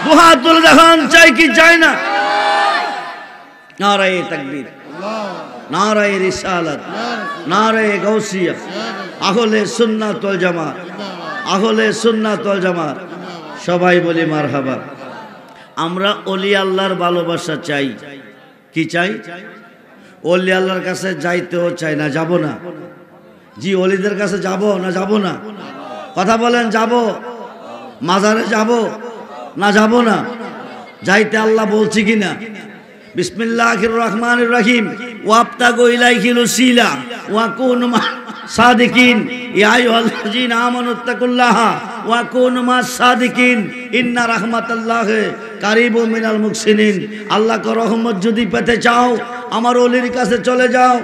দুহাত তুলে দেখান, চাই কি চাই না? নারায়ে তাকবীর, নারায়ে রিসালাত, নারায়ে গাউসিয়া, আহলে সুন্নাত ওয়াল জামাত, আহলে সুন্নাত ওয়াল জামাত। সবাই বলি মারহাবা। আমরা ওলি আল্লাহর ভালোবাসা চাই। কি চাই? ওলি আল্লাহর কাছে যাইতেও চাই না, যাব না। জি ওলিদের কাছে যাব না, যাব না? কথা বলেন, যাব? মাজারে যাব না, যাব না? যাইতে আল্লাহ বলছি কিনা? বিসমিল্লাহির রহমানির রহিম। ওয়াবতাগু ইলাইহিল ওসিলা ওয়া কুনু মা সাদিকিন। ইয়া আইয়ুহাল্লাযীনা আমানুত্তাকুল্লাহা ওয়া কুনু মা সাদিকিন। ইন্না রাহমাতাল্লাহি কারীবুম মিনাল মুহসিনিন। আল্লাহর রহমত যদি পেতে চাও আমার ওলির কাছে চলে যাও।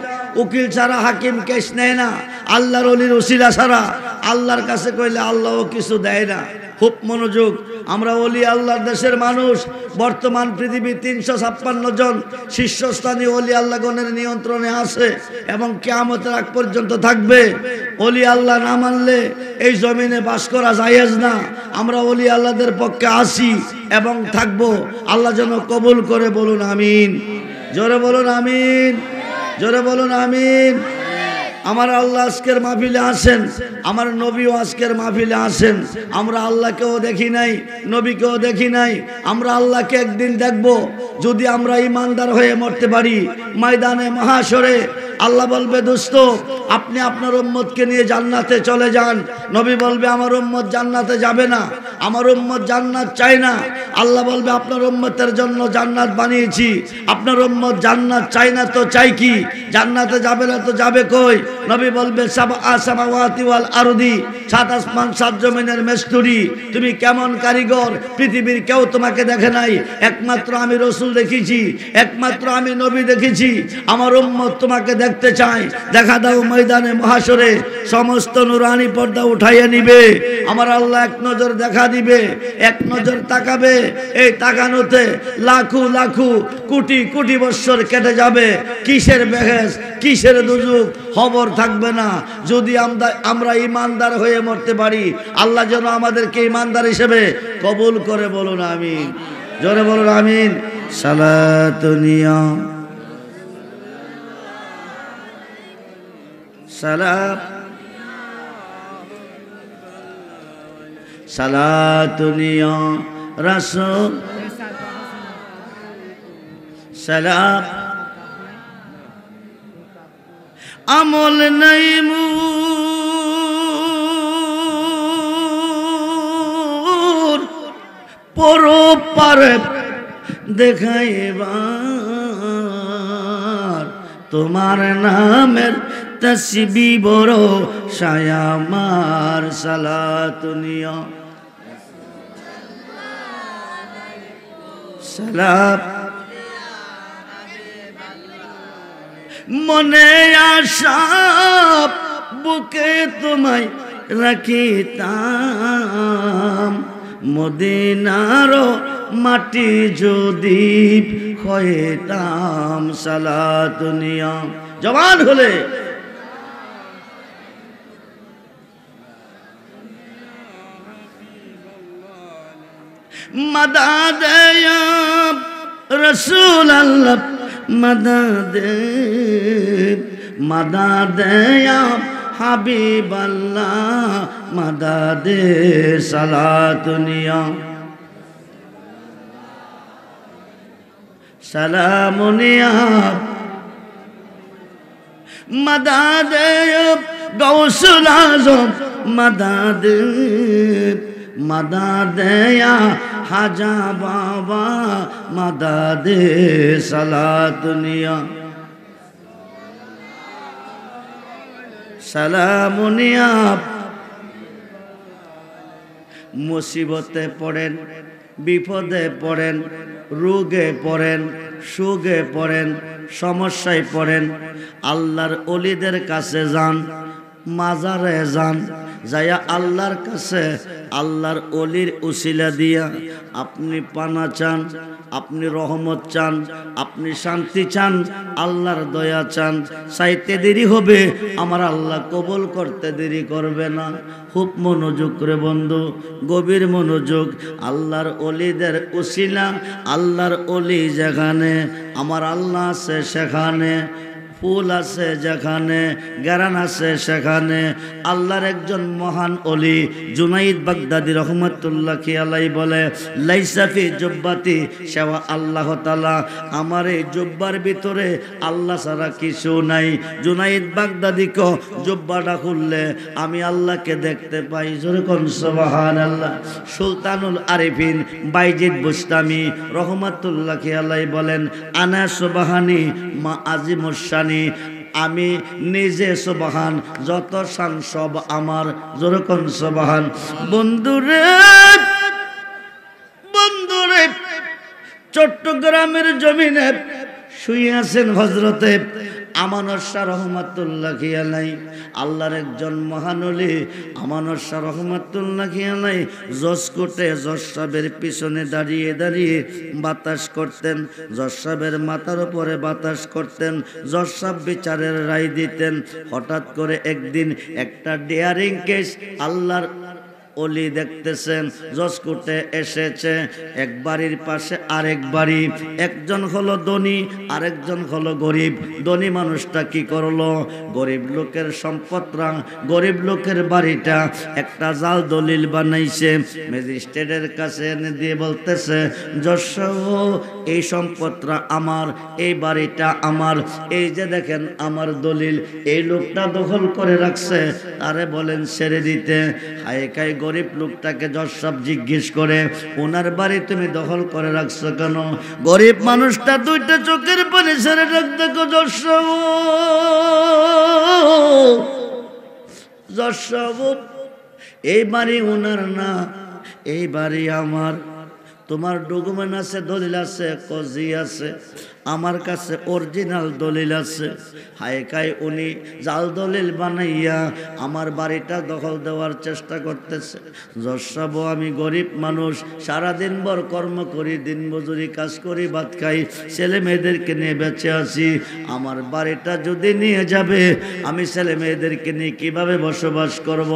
উকিল ছাড়া হাকিম কেস নেয় না, আল্লাহর ওলির ওসিলা ছাড়া। আল্লাহর কাছে কইলে আল্লাহও কিছু দেয় না। খুব মনোযোগ। আমরা ওলি আল্লাহর দেশের মানুষ। বর্তমান পৃথিবী 356 জন শীর্ষস্থানীয় ওলি আল্লাহগণের নিয়ন্ত্রণে আছে এবং কিয়ামতের আগ পর্যন্ত থাকবে। ওলি আল্লাহ না মানলে এই জমিনে বাস করা জায়েজ না। আমরা ওলি আল্লাহদের পক্ষে আসি এবং থাকবো। আল্লাহ যেন কবুল করে, বলুন আমিন। জোরে বলুন আমিন, জোরে বলুন আমিন। আমার আল্লাহ আজকের মাহফিলে আসেন, আমার নবীও আজকের মাহফিলে আসেন। আমরা আল্লাহকেও দেখি নাই, নবীকেও দেখি নাই। আমরা আল্লাহকে একদিন দেখব যদি আমরা ইমানদার হয়ে মরতে পারি। ময়দানে মহাশরে আল্লাহ বলবে, দোস্ত আপনি আপনার উম্মতকে নিয়ে জান্নাতে চলে যান। নবী বলবে, আমার উম্মত জান্নাতে যাবে না, আমার উম্মত জান্নাত চায় না। আল্লাহ বলবে, আপনার উম্মতের জন্য জান্নাত বানিয়েছি, আপনার উম্মত জান্নাত চায় না তো চাই কি? জান্নাতে যাবে না তো যাবে কই? নবী বলবে, সাবআ সামাওয়াতি ওয়াল আরদি, 7 আসমান 7 জমিনের মেস্তুরি, তুমি কেমন কারিগর, পৃথিবীর কেউ তোমাকে দেখে নাই, একমাত্র আমি রাসূল দেখেছি, একমাত্র আমি নবী দেখেছি। আমার উম্মত তোমাকে দেখতে চায়, দেখা দাও ময়দানে মহাশরে। সমস্ত নুরানি পর্দা উঠাইয়া নিবে। আমার আল্লাহ এক নজর দেখা দিবে, এক নজর তাকাবে। এই তাকানোতে লাখো লাখো কোটি কোটি বছর কেটে যাবে। কিসের বেহেস, কিসের দুজুক, খবর থাকবে না। যদি আমরা ইমানদার হয়ে মরতে পারি, আল্লাহ যেন আমাদেরকে ইমানদার হিসেবে কবুল করে। বলুন আমিন, জোরে বলুন আমিন। সালাতুনিয়া সালাম সালাতুনিয়া রাসূল সালাম। আমল নাই মুর পরপারে দেখাইবার, তোমার নামের তসবিহ বড় শায়ামার। সালাতুনিয়া সালাম। মনে আশা বুকে তোমায় রাখিতাম, মদিনার মাটি যদি হইতাম। সালাতুনিয়া জবান হলে मदद या रसूल अल्लाह मदद, मदद या हबीब अल्लाह मदद। सलातुनिया सलामुनिया मदद गौसुल आज़म मदद, मदद या हाजा बाबा मदद। सलातुनिया सलामुनिया। मुसीबते पड़ेन, বিপদে পড়েন, রোগে পড়েন, সুখে পড়েন, সমস্যায় পড়েন, আল্লাহর ওলিদের কাছে যান, মাজারে যান, যাইয়া আল্লাহর কাছে আল্লাহর ওলির উসিলা দিয়া আপনি পানা চান, আপনি রহমত চান, আপনি শান্তি চান, আল্লাহর দয়া চান। চাইতে দেরি হবে, আমার আল্লাহ কবুল করতে দেরি করবে না। খুব মনোযোগ করে বন্ধু, গভীর মনোযোগ। আল্লাহর ওলিদের উসিলা, আল্লাহর ওলি যেখানে, আমার আল্লাহ আছে সেখানে, ফুল আছে যেখানে, গারান আছে সেখানে। আল্লাহর একজন মহান ওলি জুনাইদ বাগদাদি রহমাতুল্লাহি আলাইহি বলে, লাইসা ফি জুব্বাতি সেওয়া আল্লাহ তাআলা, আমার এই জুব্বার ভিতরে আল্লাহ ছাড়া কিছু নাই। জুনাইদ বাগদাদি কো জুব্বাটা খুললে আমি আল্লাহকে দেখতে পাই। জোরে কোন সুবহানাল্লাহ। সুলতানুল আরিফিন বাইজিদ বুস্তামি রহমাতুল্লাহি আলাইহি বলেন, আনা সুবহানি মা আজিমুশ শানি, আমি নিজে সুবহান, যত শান সব আমার। জোরে কোন সুবহান। বন্ধুরে বন্ধুরে, চট্টগ্রামের জমিনে শুয়ে আছেন হযরতে আমানত শাহ রহমাতুল্লাহি আলাইহি, আল্লাহর একজন মহান ওলি আমানত শাহ রহমাতুল্লাহি আলাইহি জসকোটে জজ সাহেবের পিছনে দাঁড়িয়ে দাঁড়িয়ে বাতাস করতেন, জজ সাহেবের মাথার উপরে বাতাস করতেন, জজ সাহেব বিচারের রায় দিতেন। হঠাৎ করে একদিন একটা ডেয়ারিং কেস আল্লাহর ওলি দেখতেছেন, জসকোটে এসেছে। এক বাড়ির পাশে আরেক বাড়ি, একজন হলো ধনী আরেকজন হলো গরিব। ধনী মানুষটা কি করলো, গরিব লোকের সম্পদটা, গরিব লোকের বাড়িটা একটা জাল দলিল বানাইছে, ম্যাজিস্ট্রেটের কাছে এনে দিয়ে বলতেছে, জজ সাহেব এই সম্পদটা আমার, এই বাড়িটা আমার, এই যে দেখেন আমার দলিল, এই লোকটা দখল করে রাখছে, তারে বলেন ছেড়ে দিতে। হায় কাই গরিব লোকটাকে জজ সাহেব জিজ্ঞেস করে, ওনার বাড়ি তুমি দখল করে রাখছো কেন? গরিব মানুষটা দুইটা চোখের পানি ছেড়ে ডাক দেখো, জজ সাহেব এই বাড়ি ওনার না, এই বাড়ি আমার। তোমার ডকুমেন্ট আছে, দলিল আছে, কজি আছে। আমার কাছে অরিজিনাল দলিল আছে। হায় খায় উনি জাল দলিল বানাইয়া আমার বাড়িটা দখল দেওয়ার চেষ্টা করতেছে। জসাবো আমি গরিব মানুষ, সারাদিন ভর কর্ম করি, দিন মজুরি কাজ করি, ভাত খাই, ছেলে মেয়েদেরকে নিয়ে বেঁচে আছি। আমার বাড়িটা যদি নিয়ে যাবে, আমি ছেলে মেয়েদেরকে নিয়ে কিভাবে বসবাস করব?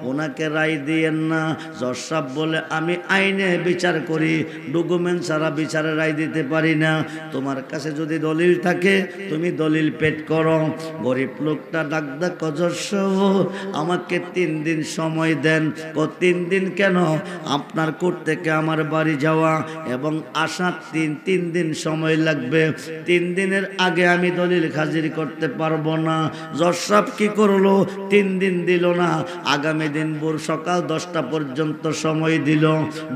ওনাকে রায় দিয়েন না। জসাব বলে আমি আইনে বিচার করি, ডকুমেন্ট ছাড়া বিচারে রায় দিতে পারি না। তোমার কাছে যদি দলিল থাকে তুমি দলিল পেট করো। গরিব লোকটা ডাক ডাক আমাকে 3 দিন সময় দেন। 3 দিন কেন? আপনার কোর্ট থেকে আমার বাড়ি যাওয়া এবং আসা 3 দিন সময় লাগবে। 3 দিনের আগে আমি দলিল হাজির করতে পারবো না। জজ সাহেব কি করলো? 3 দিন দিল না, আগামী দিন ভোর সকাল 10টা পর্যন্ত সময় দিল।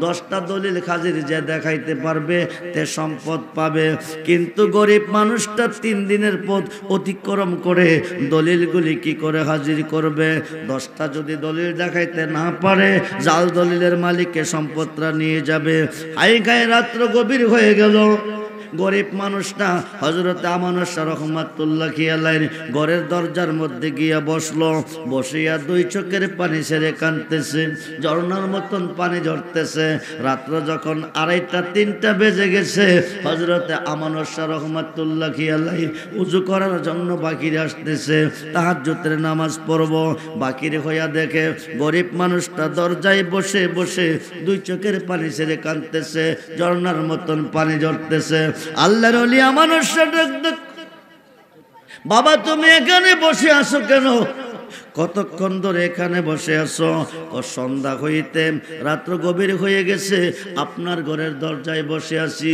10টা দলিল হাজির যে দেখাইতে পারবে তে সম্পদ পাবে। কিন্তু গরিব মানুষটা 3 দিনের পথ অতিক্রম করে দলিলগুলি কি করে হাজির করবে? 10টা যদি দলিল দেখাইতে না পারে, জাল দলিলের মালিককে সম্পদটা নিয়ে যাবে। হাই গায়ে রাত্র গভীর হয়ে গেল। গরিব মানুষটা হযরত আমানুর শাহ রহমাতুল্লাহি আলাইহি ঘরের দরজার মধ্যে গিয়া বসলো। বসিয়া 2 চোখের পানি ছেড়ে কাঁদতেছে, ঝর্ণার মতন পানি ঝরতেছে। রাত্র যখন 2:30 3টা বেজে গেছে, হযরত আমানুর শাহ রহমাতুল্লাহি আলাইহি ওযু করার জন্য বাকিরে আসতেছে, তাহাজ্জুদের নামাজ পড়ব। বাকিরে হইয়া দেখে গরিব মানুষটা দরজায় বসে বসে 2 চোখের পানি ছেড়ে কাঁদতেছে, ঝর্ণার মতন পানি ঝরতেছে। আল্লাহর ওলি আমানুর শাহ ডাক, বাবা তুমি এখানে বসে আছো কেন? কতক্ষণ ধরে এখানে বসে আছো? সন্ধ্যা হইতে রাত্র গভীর হয়ে গেছে, আপনার ঘরের দরজায় বসে আছি।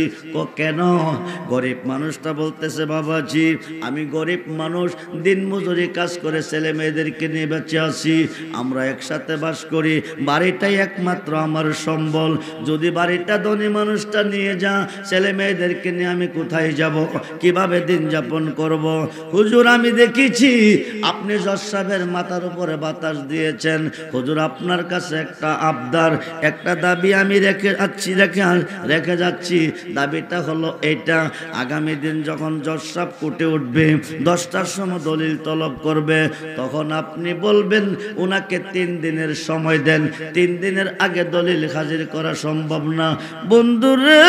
কেন? গরিব মানুষটা বলতেছে, বাবাজি আমি গরিব মানুষ, দিন মজুরি কাজ করে ছেলে মেয়েদেরকে নিয়ে বেঁচে আছি। আমরা একসাথে বাস করি, বাড়িটাই একমাত্র আমার সম্বল। যদি বাড়িটা ধনী মানুষটা নিয়ে যা, ছেলে মেয়েদেরকে নিয়ে আমি কোথায় যাব? কিভাবে দিন যাপন করব? হুজুর আমি দেখেছি আপনি জজ সাহেবের মাথার উপরে বাতাস দিয়েছেন। হুজুর আপনার কাছে একটা আবদার, একটা দাবি আমি রেখে যাচ্ছি। দাবিটা হলো এইটা, আগামী দিন যখন জজ সাহেব কোর্টে উঠবে, 10টার সময় দলিল তলব করবে, তখন আপনি বলবেন ওনাকে 3 দিনের সময় দেন। 3 দিনের আগে দলিল হাজির করা সম্ভব না। বন্ধুরে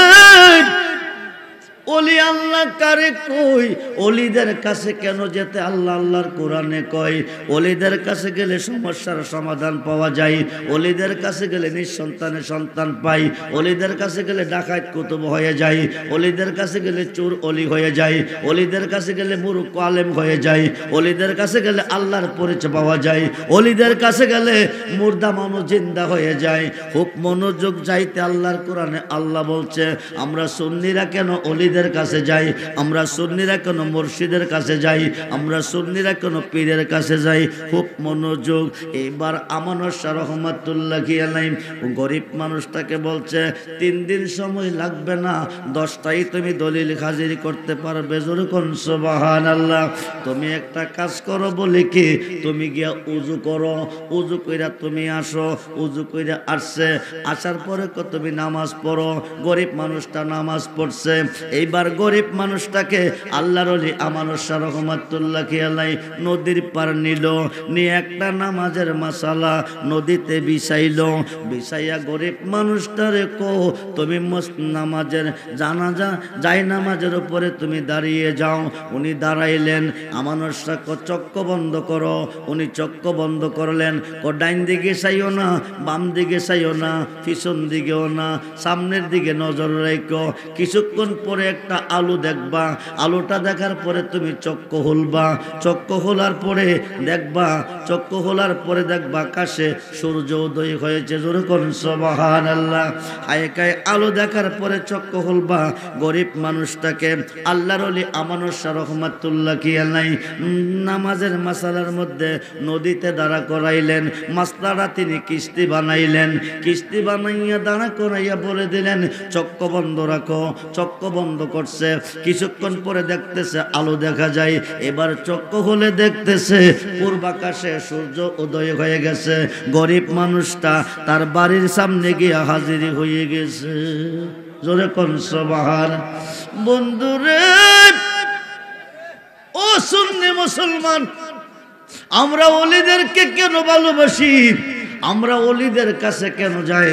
ওলি আল্লাহ কারে কই? ওলিদের কাছে কেন যেতে? আল্লাহ আল্লাহর কোরআনে কয় ওলিদের কাছে গেলে সমস্যার সমাধান পাওয়া যায়, ওলিদের কাছে গেলে নিঃসন্তানের সন্তান পাই, ওলিদের কাছে গেলে ডাকাত কুতুব হয়ে যায়, ওলিদের কাছে গেলে চোর অলি হয়ে যায়, ওলিদের কাছে গেলে মূর্খ আলেম হয়ে যায়, ওলিদের কাছে গেলে আল্লাহর পরিচয় পাওয়া যায়, ওলিদের কাছে গেলে মুর্দা মানুষ জিন্দা হয়ে যায়। খুব মনোযোগ যাইতে আল্লাহর কোরআনে আল্লাহ বলছে আমরা সুন্নিরা কেন ওলিদের কাছে যাই, আমরা সুন্নিরা কেন মুর্শিদের কাছে যাই, আমরা সুন্নিরা কেন পীরের কাছে যাই। খুব মনোযোগ। এবার আমানুর শাহ রহমাতুল্লাহি আলাইহি গরিব মানুষটাকে বলছে 3 দিন সময় লাগবে না, 10টাই তুমি দলিল হাজির করতে পারবে। জোরে কোন সুবহানাল্লাহ। তুমি একটা কাজ করো বলে কি, তুমি গিয়া উযু করো, উযু কইরা তুমি আসো, উযু কইরা আসছে, আসার পরে তুমি নামাজ পড়ো। গরিব মানুষটা নামাজ পড়ছে। এইবার গরিব মানুষটাকে আল্লাহর ওলি আমানুর শাহ রহমাতুল্লাহি আলাইহি নদীর পার নিল, নিয়ে একটা নামাজের মাসালা নদীতে বিছাইলো। বিছাইয়া গরিব মানুষটারে কো তুমি নামাজের জানাজা যাই নামাজের উপরে তুমি দাঁড়িয়ে যাও। উনি দাঁড়াইলেন। আমানুর শাহ চক্ক বন্ধ করো। উনি চক্ক বন্ধ করলেন। ডাইন দিকে চাইও না, বাম দিকে চাইও না, পিছন দিকেও না, সামনের দিকে নজর রেখো। কিছুক্ষণ পরে একটা আলু দেখবা, আলুটা দেখার পরে তুমি চক্ক খুলবা, চক্ক খোলার পরে দেখবা, চক্ক খোলার পরে দেখবা আকাশে সূর্য উদয় হয়েছে। জোরে কোন সুবহানাল্লাহ। আয়কায় আলু দেখার পরে চক্ক খুলবা। গরিব মানুষটাকে আল্লাহর ওলি আমানুর শাহ রহমাতুল্লাহি আলাইহি নামাজের মাসালার মধ্যে নদীতে দাঁড়া করাইলেন। মাসলাটা তিনি কিস্তি বানাইলেন। কিস্তি বানাইয়া দাঁড়া করাইয়া বলে দিলেন চক্ক বন্ধ রাখো। চক্ক বন্ধ করছে। কিছুক্ষণ পরে দেখতেছে আলো দেখা যায়। এবার চক্ষু খুলে দেখতেছে পূর্বাকাশে সূর্য উদয় হয়ে গেছে। গরিব মানুষটা তার বাড়ির সামনে গিয়ে হাজির হয়ে গেছে। জোরে কোন সুবহান। বন্ধুরে ও সুন্নি মুসলমান, আমরা ওলিদেরকে কেন ভালোবাসি? আমরা ওলিদের কাছে কেন যাই?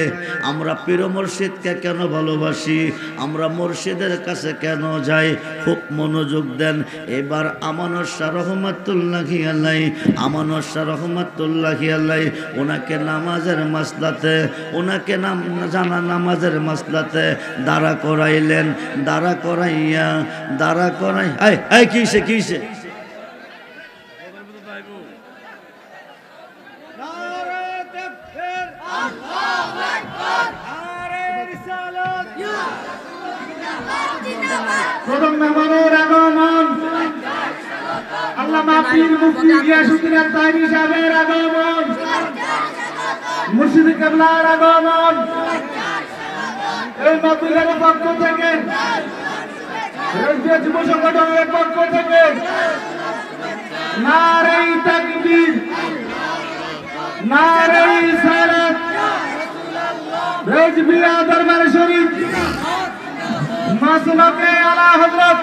আমরা পীর মুর্শিদকে কেন ভালোবাসি? আমরা মুর্শিদের কাছে কেন যাই? খুব মনোযোগ দেন। এবার আমানত শাহ রহমাতুল্লাহি আলাইহি, আমানত শাহ রহমাতুল্লাহি আলাইহি ওনাকে নামাজের মাসলাতে, ওনাকে জানা নামাজের মাসলাতে দাঁড়া করাইলেন। দাঁড়া করাই কিসে প্রথম মেহমানের আগমন আল্লামা পীর মুফতি গিয়াসউদ্দিন আত-তাহেরি সাহেবের আগমন, মুর্শিদ কেবলার আগমন। এই মাহফিলের পক্ষ থেকে, রাষ্ট্রীয় যুব সংগঠনের পক্ষ থেকে নারে তাকবীর, নারে রিসালাত, রেজবিয়া দরবার শরীফ, মাসলকে আলা হযরত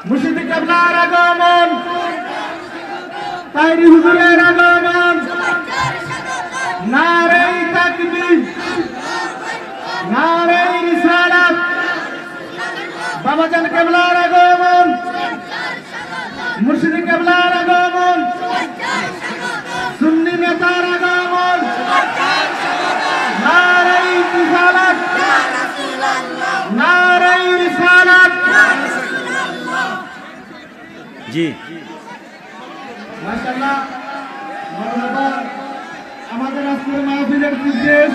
মুর্শিদ কেবলার আগমন, তাহেরি হুজুরের আগমন। নারে তাকবীর, নারে রিসালাত, বাবাজান কেবলার আগমন, মুর্শিদ কেবলার আগমন, সুন্নি নেতার আগমন। নারে রিসালাত, নারে রিসালাত। জি মাশাআল্লাহ, মারহাবা। আমাদের আজকের মাহফিলের বিশেষ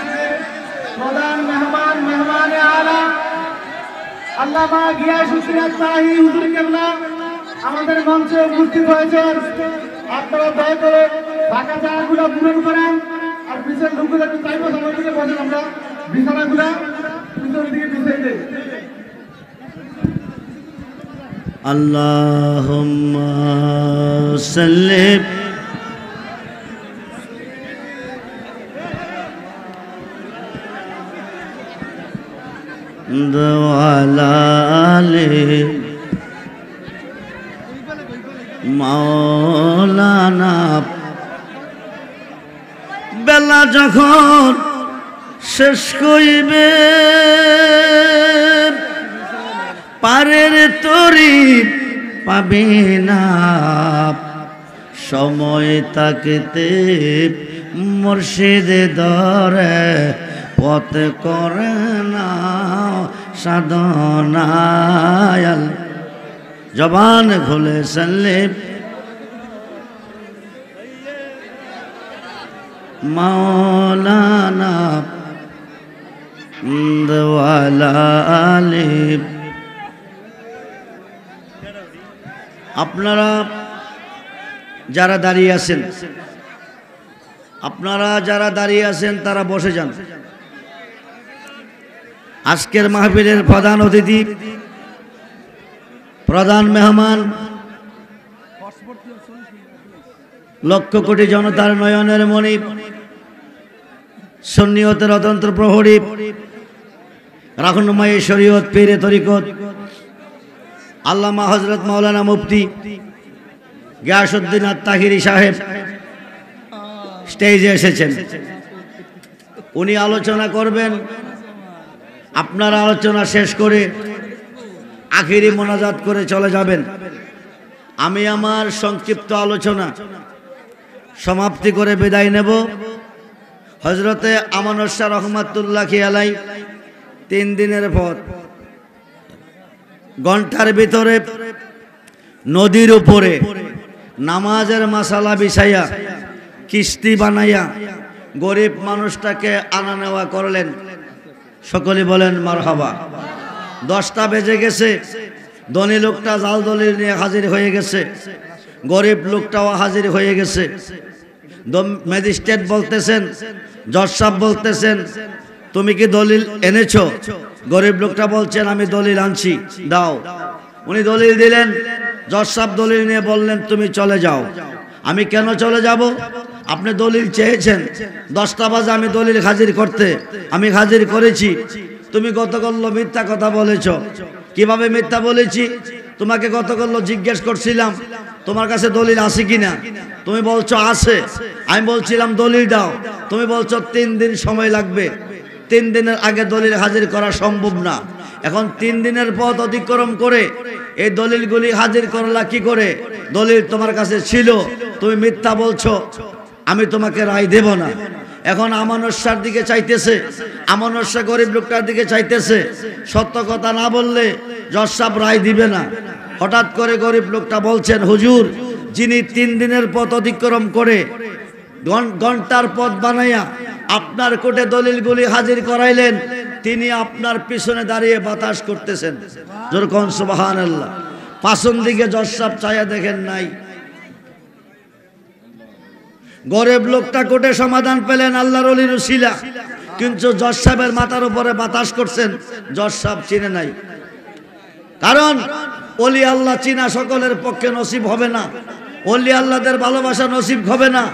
প্রধান মেহমান, মেহমানে আলা আল্লামা গিয়াসউদ্দিন আত-তাহেরি হুজুর কেবলা আমাদের মঞ্চে উপস্থিত হয়েছেন। আপনারা দয়া করে ফাঁকা জায়গাগুলো পূরণ করেন, আর পিছনের লোকগুলো একটু চাইবো সময় দিকে বসেন। আমরা বিছানাগুলো পিছনের দিকে পিছিয়ে দেই। আল্লাহুম্মা সাল্লি আলা আলি মাওলানা। বেলা যখন শেষ কইবে পারের তরি পাবে না, সময় তাকতে মুর্শিদে ধরে পথ করে না সাধনায়। জবান খুলে সাল্লে মাওলানা ওয়ালা আলি। আপনারা যারা দাঁড়িয়ে আছেন, তারা বসে যান। আজকের মাহফিলের প্রধান অতিথি, প্রধান মেহমান, লক্ষ কোটি জনতার নয়নের মণি, সুন্নিয়তের অতন্ত্র প্রহরী, রাহনুমায়ে শরীয়ত, পীরে তরিকত আল্লামা হযরত মাওলানা মুফতি গিয়াসউদ্দিন আত-তাহেরি সাহেব স্টেজে এসেছেন। উনি আলোচনা করবেন। আপনারা আলোচনা শেষ করে আখিরি মোনাজাত করে চলে যাবেন। আমি আমার সংক্ষিপ্ত আলোচনা সমাপ্তি করে বিদায় নেব। হযরতে আমানত শাহ রহমাতুল্লাহি আলাইহি 3 দিনের পর ঘন্টার ভিতরে নদীর উপরে নামাজের মাসালা বিছাইয়া কিস্তি বানাইয়া গরিব মানুষটাকে আনা নেওয়া করলেন। সকলে বলেন মারহাবা। 10টা বেজে গেছে, ধনী লোকটা জাল দলিল নিয়ে হাজির হয়ে গেছে, গরিব লোকটাও হাজির হয়ে গেছে। ম্যাজিস্ট্রেট বলতেছেন, জজ সাহেব বলতেছেন, তুমি কি দলিল এনেছো? গরিব লোকটা বলছেন, আমি দলিল আনছি, দাও। উনি দলিল দিলেন। জজ সাহেব দলিল নিয়ে বললেন, তুমি চলে যাও। আমি কেন চলে যাব? আপনি দলিল চেয়েছেন, 10টা বাজে আমি দলিল হাজির করতে, আমি হাজির করেছি, তুমি গতকাল মিথ্যা কথা বলেছ। কিভাবে মিথ্যা বলেছি? তোমাকে গতকাল জিজ্ঞেস করছিলাম তোমার কাছে দলিল আছে কিনা, তুমি বলছো আছে। আমি বলছিলাম দলিল দাও, তুমি বলছো 3 দিন সময় লাগবে, 3 দিনের আগে দলিল হাজির করা সম্ভব না। এখন 3 দিনের পথ অতিক্রম করে এই দলিলগুলি হাজির করলা কি করে? দলিল তোমার কাছে ছিল, তুমি মিথ্যা বলছো, আমি তোমাকে রায় দেব না। এখন আমানস্যার দিকে চাইতেছে, আমানস্যা গরিব লোকটার দিকে চাইতেছে। সত্য কথা না বললে জজ সাহেব রায় দিবে না। হঠাৎ করে গরিব লোকটা বলছেন, হুজুর, যিনি 3 দিনের পথ অতিক্রম করে ঘন্টার পথ বানাইয়া আপনার কোর্টে দলিলগুলি হাজির করাইলেন, তিনি আপনার পিছনে দাঁড়িয়ে বাতাস করতেছেন। যেরকম সুবহানাল্লাহ। পাছন দিকে জজ সাহেব চাইয়া দেখেন নাই। গরিব লোকটা কোর্টে সমাধান পেলেন আল্লাহর ওলির উসিলা, কিন্তু জজ সাহেবের মাথার উপরে বাতাস করছেন। জজ সাহেব চিনে নাই, কারণ ওলি আল্লাহ চিনা সকলের পক্ষে নসিব হবে না। ওলি আল্লাহদের ভালোবাসা নসিব হবে না।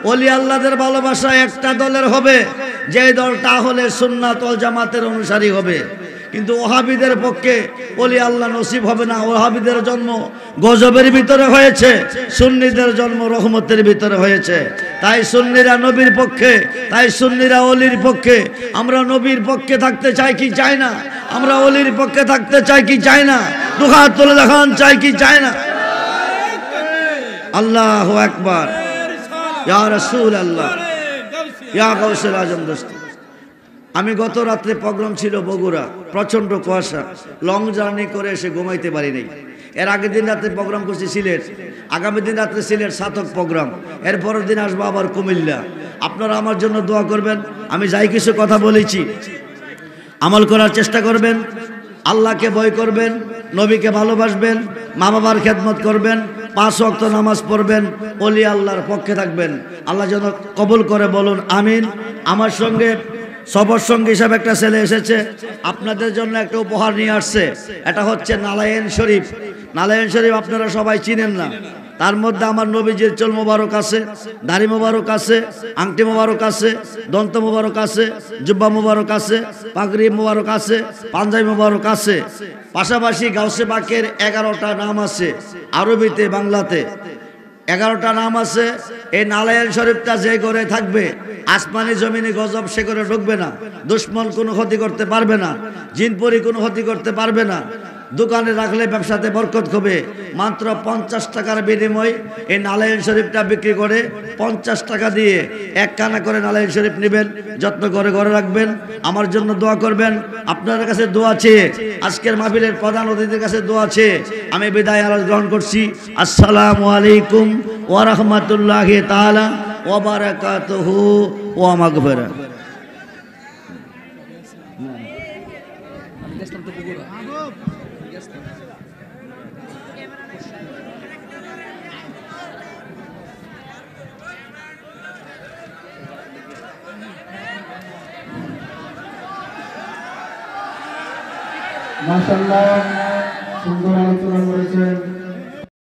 ওলি আল্লাহদের ভালোবাসা একটা দলের হবে, যে দলটা হলে সুন্নাত ওয়াল জামাতের অনুসারী হবে। কিন্তু ওহাবিদের পক্ষে ওলি আল্লাহ নসিব হবে না। ওহাবিদের জন্ম গজবের ভিতরে হয়েছে, সুন্নিদের জন্ম রহমতের ভিতরে হয়েছে। তাই সুন্নিরা নবীর পক্ষে, তাই সুন্নিরা ওলির পক্ষে। আমরা নবীর পক্ষে থাকতে চাই কি চাই না? আমরা ওলির পক্ষে থাকতে চাই কি চাই না? দুহাত তুলে দেখান, চাই কি চাই না? আল্লাহু আকবার, ইয়া রাসূলুল্লাহ, ইয়া গাউসুল আজম। দোস্ত, আমি গত রাত্রে প্রোগ্রাম ছিল বগুড়া, প্রচন্ড কুয়াশা, লং জার্নি করে এসে ঘুমাইতে পারি নাই। এর আগের দিন রাত্রে প্রোগ্রাম করছি সিলেট, আগামী দিন রাত্রে সিলেট সাতক প্রোগ্রাম, এর পরের দিন আসবো আবার কুমিল্লা। আপনারা আমার জন্য দোয়া করবেন। আমি যাই কিছু কথা বলেছি আমল করার চেষ্টা করবেন, আল্লাহকে ভয় করবেন, নবীকে ভালোবাসবেন, মা বাবার খেদমত করবেন, 5 ওয়াক্ত নামাজ পড়বেন, ওলি আল্লাহর পক্ষে থাকবেন। আল্লাহ যেন কবুল করে, বলুন আমিন। আমার সঙ্গে সবর সঙ্গী হিসাবে একটা ছেলে এসেছে, আপনাদের জন্য একটা উপহার নিয়ে আসছে। এটা হচ্ছে নালায়েন শরীফ। নালায়েন শরীফ আপনারা সবাই চিনেন না। তার মধ্যে আমার নবীজির চুল মোবারক আছে, দাড়ি মোবারক আছে, আংটি মোবারক আছে, দন্ত মোবারক আছে, জুব্বা মোবারক আছে, পাগড়ি মোবারক আছে, পাঞ্জাবি মোবারক আছে। পাশাপাশি গাউসে পাকের 11টা নাম আছে, আরবিতে বাংলাতে 11টা নাম আছে। এই নালায়েন শরীফটা যে ঘরে থাকবে, আসমানি জমিনে গজব সে করে ঢুকবে না, দুশ্মন কোনো ক্ষতি করতে পারবে না, জিনপরি কোনো ক্ষতি করতে পারবে না। দোকানে রাখলে ব্যবসাতে বরকত হবে। মাত্র 50 টাকার বিনিময়ে এই নালায়েন শরীফটা বিক্রি করে 50 টাকা দিয়ে 1 কানা করে নালায়েন শরীফ নেবেন, যত্ন করে ঘরে রাখবেন। আমার জন্য দোয়া করবেন। আপনাদের কাছে দোয়া চেয়ে, আজকের মাহফিলের প্রধান অতিথির কাছে দোয়া চেয়ে আমি বিদায় আলোচ গ্রহণ করছি। আসসালামু আলাইকুম ওয়া রাহমাতুল্লাহি তাআলা ওয়া বারাকাতুহু ওয়া মাগফিরাহ। মাশাআল্লাহ, সুন্দর আলোচনা করেছেন।